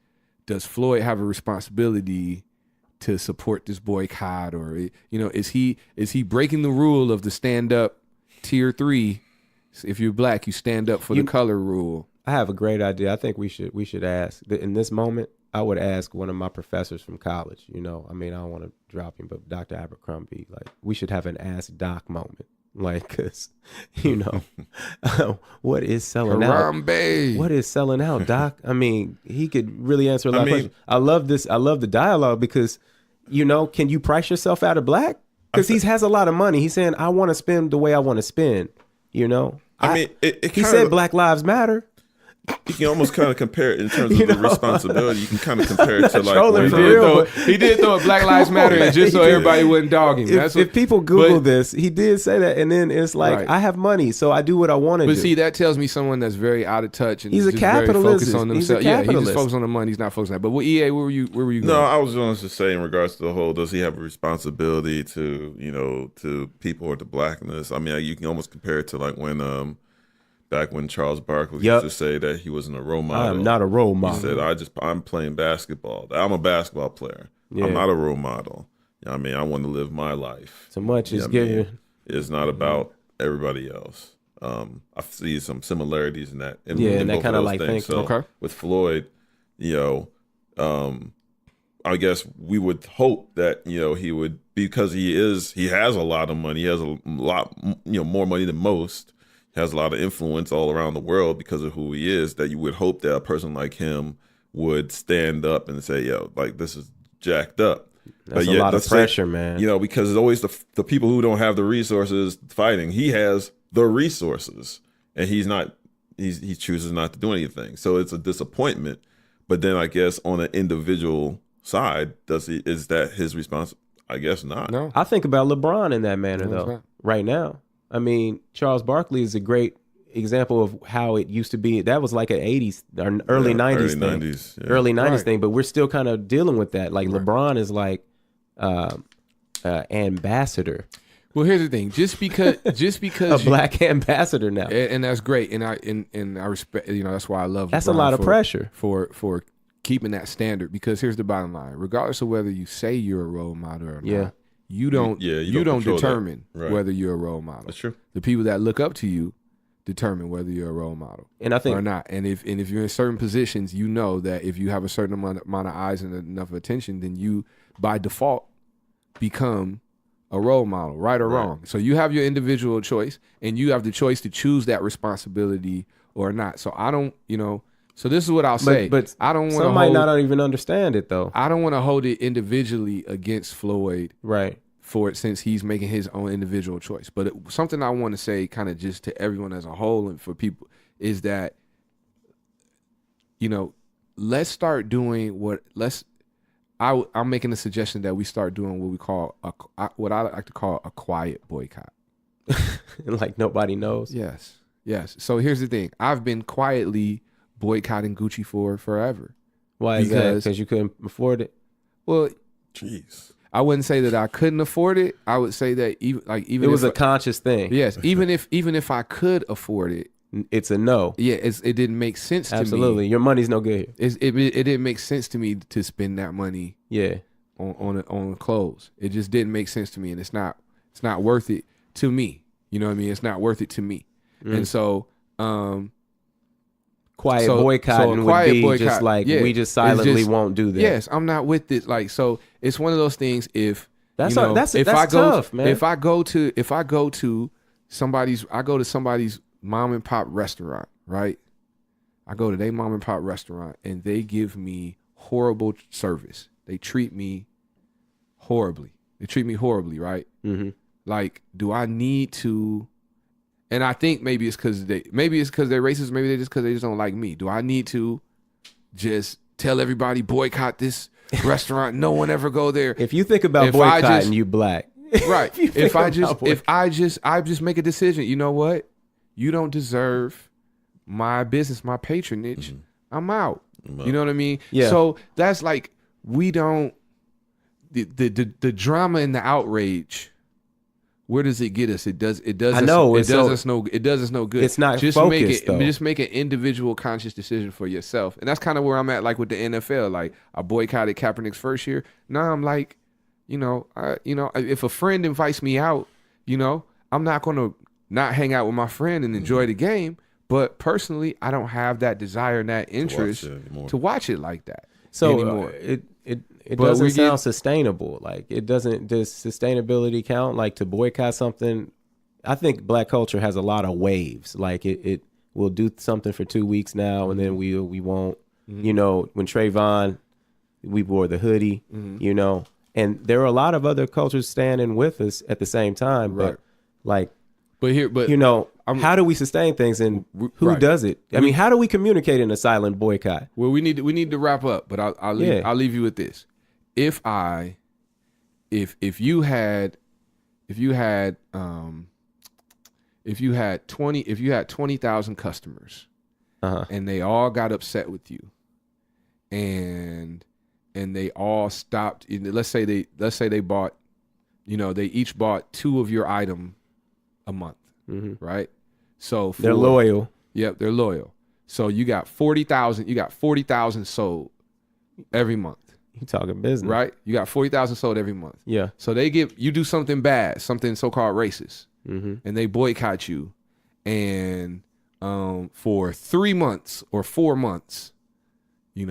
Speaker 2: does Floyd have a responsibility to support this boycott, or is he breaking the rule of the stand up tier 3? If you're black, you stand up for the color rule.
Speaker 1: I have a great idea. I think we should ask in this moment. I would ask one of my professors from college. I mean, I don't want to drop him, but Dr. Abercrombie. Like, we should have an Ask Doc moment. Like, cause what is selling
Speaker 2: Harambe.
Speaker 1: out? What is selling out, Doc? I mean, he could really answer a lot of questions. I love this. I love the dialogue because, can you price yourself out of black? Because he has a lot of money. He's saying, I want to spend the way I want to spend. He said Black Lives Matter.
Speaker 3: You can almost kind of compare it in terms of the responsibility. You can kind of compare it to
Speaker 2: he did throw a Black Lives Matter in just so everybody wouldn't dog him.
Speaker 1: If people Google this, he did say that, and then it's like, I have money, so I do what I want to do.
Speaker 2: But see, that tells me someone that's very out of touch and
Speaker 1: he's a capitalist.
Speaker 2: Focused on themselves. Yeah, he's just focused on the money. He's not focused on that. But EA, where were you going?
Speaker 3: No, I was going to say in regards to the whole, does he have a responsibility to to people or to blackness? I mean, you can almost compare it to like when back when Charles Barkley used to say that he wasn't a role model.
Speaker 1: I'm not a role model.
Speaker 3: He said, I'm playing basketball. I'm a basketball player. Yeah. I'm not a role model. I mean, I want to live my life.
Speaker 1: So much is given.
Speaker 3: It's not about everybody else. I see some similarities in that. In
Speaker 1: that kind of like thing.
Speaker 3: So with Floyd, I guess we would hope that, he would, because he has a lot of money. He has a lot, more money than most. Has a lot of influence all around the world because of who he is, that you would hope that a person like him would stand up and say, this is jacked up.
Speaker 1: That's a lot of pressure, man.
Speaker 3: Because it's always the people who don't have the resources fighting. He has the resources and he chooses not to do anything. So it's a disappointment. But then I guess on an individual side, is that his response? I guess not.
Speaker 2: No.
Speaker 1: I think about LeBron in that manner though, right now. I mean, Charles Barkley is a great example of how it used to be. That was like an 80s or early 90s thing. Early 90s thing, but we're still kind of dealing with that. Like LeBron is like ambassador.
Speaker 2: Well, here's the thing. Just because
Speaker 1: a black ambassador now.
Speaker 2: And that's great. And I respect, that's why I love LeBron.
Speaker 1: That's a lot of pressure
Speaker 2: for keeping that standard, because here's the bottom line: regardless of whether you say you're a role model or
Speaker 1: Yeah.
Speaker 2: not, you don't determine whether you're a role model.
Speaker 3: That's true.
Speaker 2: The people that look up to you determine whether you're a role model,
Speaker 1: and I think
Speaker 2: or not. And if you're in certain positions, you know that if you have a certain amount of eyes and enough attention, then you by default become a role model, right or wrong. So you have your individual choice, and you have the choice to choose that responsibility or not. So I don't, so this is what I'll say.
Speaker 1: But
Speaker 2: I don't want to
Speaker 1: some might not even understand it though.
Speaker 2: I don't want to hold it individually against Floyd,
Speaker 1: right?
Speaker 2: For it, since he's making his own individual choice. But something I want to say, kind of just to everyone as a whole and for people, is that let's start doing I'm making a suggestion that we start doing what we call what I like to call a quiet boycott.
Speaker 1: Like nobody knows.
Speaker 2: Yes. So here's the thing: I've been quietly boycotting Gucci for forever.
Speaker 1: Why is that? Because you couldn't afford it?
Speaker 2: Well,
Speaker 3: jeez.
Speaker 2: I wouldn't say that I couldn't afford it. I would say that even
Speaker 1: it was a conscious thing.
Speaker 2: Yes, even if I could afford it,
Speaker 1: it's a no.
Speaker 2: Yeah, it didn't make sense to me.
Speaker 1: Absolutely, your money's no good here.
Speaker 2: It didn't make sense to me to spend that money.
Speaker 1: Yeah,
Speaker 2: on clothes. It just didn't make sense to me, and it's not worth it to me. You know what I mean? It's not worth it to me. And so,
Speaker 1: quiet boycotting would be just like, we just silently won't do that.
Speaker 2: Yes, I'm not with it. Like, so it's one of those things. If
Speaker 1: that's
Speaker 2: tough,
Speaker 1: man.
Speaker 2: If I go to somebody's mom and pop restaurant, right? I go to their mom and pop restaurant and they give me horrible service. They treat me horribly. Right?
Speaker 1: Mm-hmm.
Speaker 2: Like, do I need to? And I think maybe it's because they're racist. Maybe they just don't like me. Do I need to just tell everybody boycott this restaurant? No one ever go there.
Speaker 1: If you think about boycotting, you black,
Speaker 2: right? if I just make a decision, you know what? You don't deserve my business, my patronage. Mm-hmm. I'm out. You know what I mean?
Speaker 1: Yeah.
Speaker 2: So that's like, we don't, the drama and the outrage. Where does it get us? It does us no good.
Speaker 1: It's not focused, though.
Speaker 2: Just make an individual conscious decision for yourself. And that's kind of where I'm at, like with the NFL. Like, I boycotted Kaepernick's first year. Now I'm like, if a friend invites me out, I'm not going to not hang out with my friend and enjoy the game. But personally, I don't have that desire and that interest to watch it like that anymore.
Speaker 1: It doesn't sound sustainable. Like, it doesn't. Does sustainability count? Like, to boycott something? I think black culture has a lot of waves. Like, it will do something for 2 weeks now, and then we won't. Mm-hmm. When Trayvon, we wore the hoodie. Mm-hmm. And there are a lot of other cultures standing with us at the same time.
Speaker 2: Right.
Speaker 1: How do we sustain things, and who does it? I mean, how do we communicate in a silent boycott?
Speaker 2: Well, we need to wrap up, but I'll leave you with this. If you had 20,000 customers, and they all got upset with you, and they all stopped. Let's say they bought, they each bought 2 of your item a month, right? So
Speaker 1: they're loyal.
Speaker 2: Yep, they're loyal. So you got 40,000. You got 40,000 sold every month.
Speaker 1: You talking business,
Speaker 2: right? You got 40,000 sold every month.
Speaker 1: Yeah.
Speaker 2: So you do something bad, something so-called racist, and they boycott you, and for 3 months or 4 months, you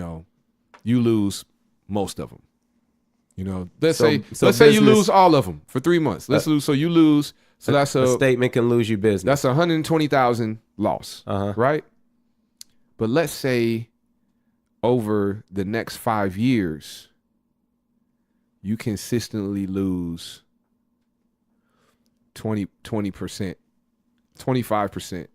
Speaker 2: lose most of them. Let's say you lose all of them for 3 months. So you lose. So that's
Speaker 1: a statement can lose you business.
Speaker 2: That's 120,000 loss, right? But let's say over the next 5 years, you consistently lose 20%, 25%.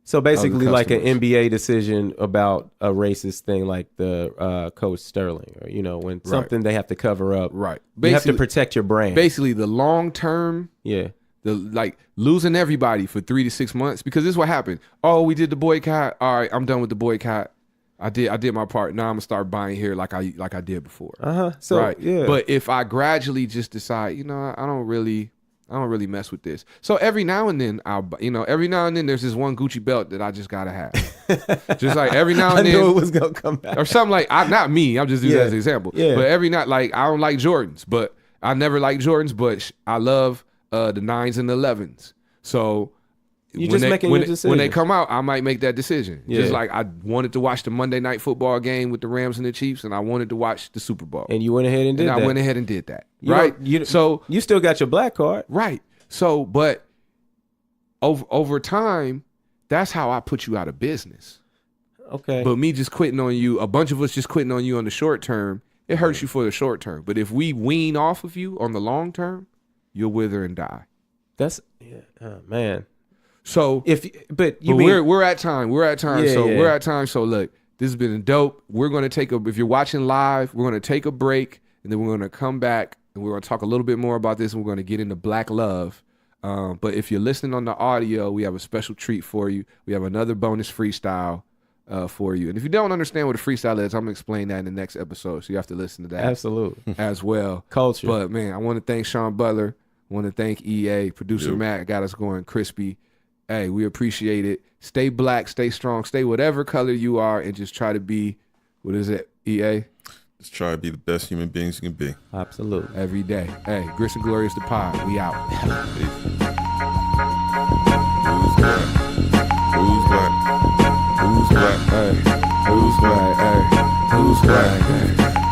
Speaker 1: So basically like an NBA decision about a racist thing, like the Coach Sterling, or, when something they have to cover up.
Speaker 2: Right.
Speaker 1: You have to protect your brand.
Speaker 2: Basically the long term.
Speaker 1: Yeah.
Speaker 2: Like losing everybody for 3 to 6 months, because this is what happened. Oh, we did the boycott. All right, I'm done with the boycott. I did my part. Now I'm gonna start buying here like I did before.
Speaker 1: So
Speaker 2: right.
Speaker 1: Yeah.
Speaker 2: But if I gradually just decide, I don't really I don't really mess with this. So every now and then, there's this one Gucci belt that I just gotta have. Just like every now and then,
Speaker 1: I knew it was gonna come back.
Speaker 2: or something like. Not me. I'm just using that as an example.
Speaker 1: Yeah.
Speaker 2: But every night, like I don't like Jordans, but I never liked Jordans, but I love the 9s and the 11s. So
Speaker 1: You just making your decision.
Speaker 2: When they come out, I might make that decision.
Speaker 1: Yeah.
Speaker 2: Just like I wanted to watch the Monday night football game with the Rams and the Chiefs, and I wanted to watch the Super Bowl.
Speaker 1: And you went ahead and did that.
Speaker 2: I went ahead and did that.
Speaker 1: So you still got your black card.
Speaker 2: Right. So, but over time, that's how I put you out of business.
Speaker 1: Okay.
Speaker 2: But me just quitting on you, a bunch of us just quitting on you on the short term, it hurts you for the short term. But if we wean off of you on the long term, you'll wither and die.
Speaker 1: Man.
Speaker 2: So we're at time. We're at time. We're at time. So look, this has been dope. We're gonna if you're watching live, we're gonna take a break and then we're gonna come back and we're gonna talk a little bit more about this and we're gonna get into Black Love. But if you're listening on the audio, we have a special treat for you. We have another bonus freestyle for you. And if you don't understand what a freestyle is, I'm gonna explain that in the next episode. So you have to listen to that.
Speaker 1: Absolutely.
Speaker 2: As well.
Speaker 1: Culture.
Speaker 2: But man, I want to thank Shawn Butler. I want to thank EA, producer Matt got us going crispy. Hey, we appreciate it. Stay black, stay strong, stay whatever color you are, and just try to be, what is it, EA?
Speaker 3: Just try to be the best human beings you can be.
Speaker 1: Absolutely.
Speaker 2: Every day. Hey, Grits and Glorious the pod. We out.
Speaker 3: Who's black? Who's black? Who's black?
Speaker 2: Hey, who's black? Hey, who's black? Hey,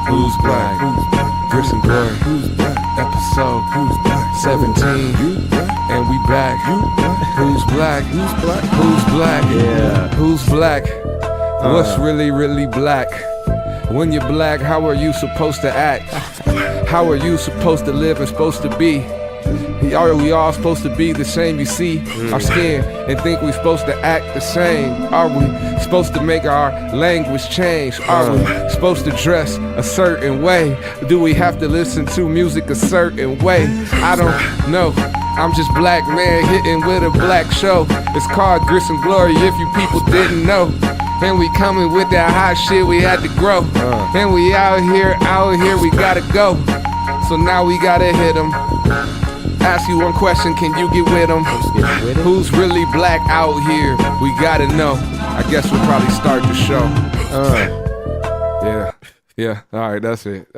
Speaker 2: who's black? Who's black? Grits and Glory. Who's black? Episode. Who's black? 17. You black? And we back. You black? Who's black? Who's black? Who's black?
Speaker 1: Yeah.
Speaker 2: Who's black? What's really, really black? When you're black, how are you supposed to act? How are you supposed to live and supposed to be? Are we all supposed to be the same? You see our skin and think we're supposed to act the same. Are we supposed to make our language change? Are we supposed to dress a certain way? Do we have to listen to music a certain way? I don't know. I'm just black man hitting with a black show. It's called Grits and Glory if you people didn't know. And we coming with that hot shit, we had to grow. And we out here, we gotta go. So now we gotta hit them. Ask you one question, can you get with them? Who's really black out here? We gotta know. I guess we'll probably start the show. Yeah. All right, that's it.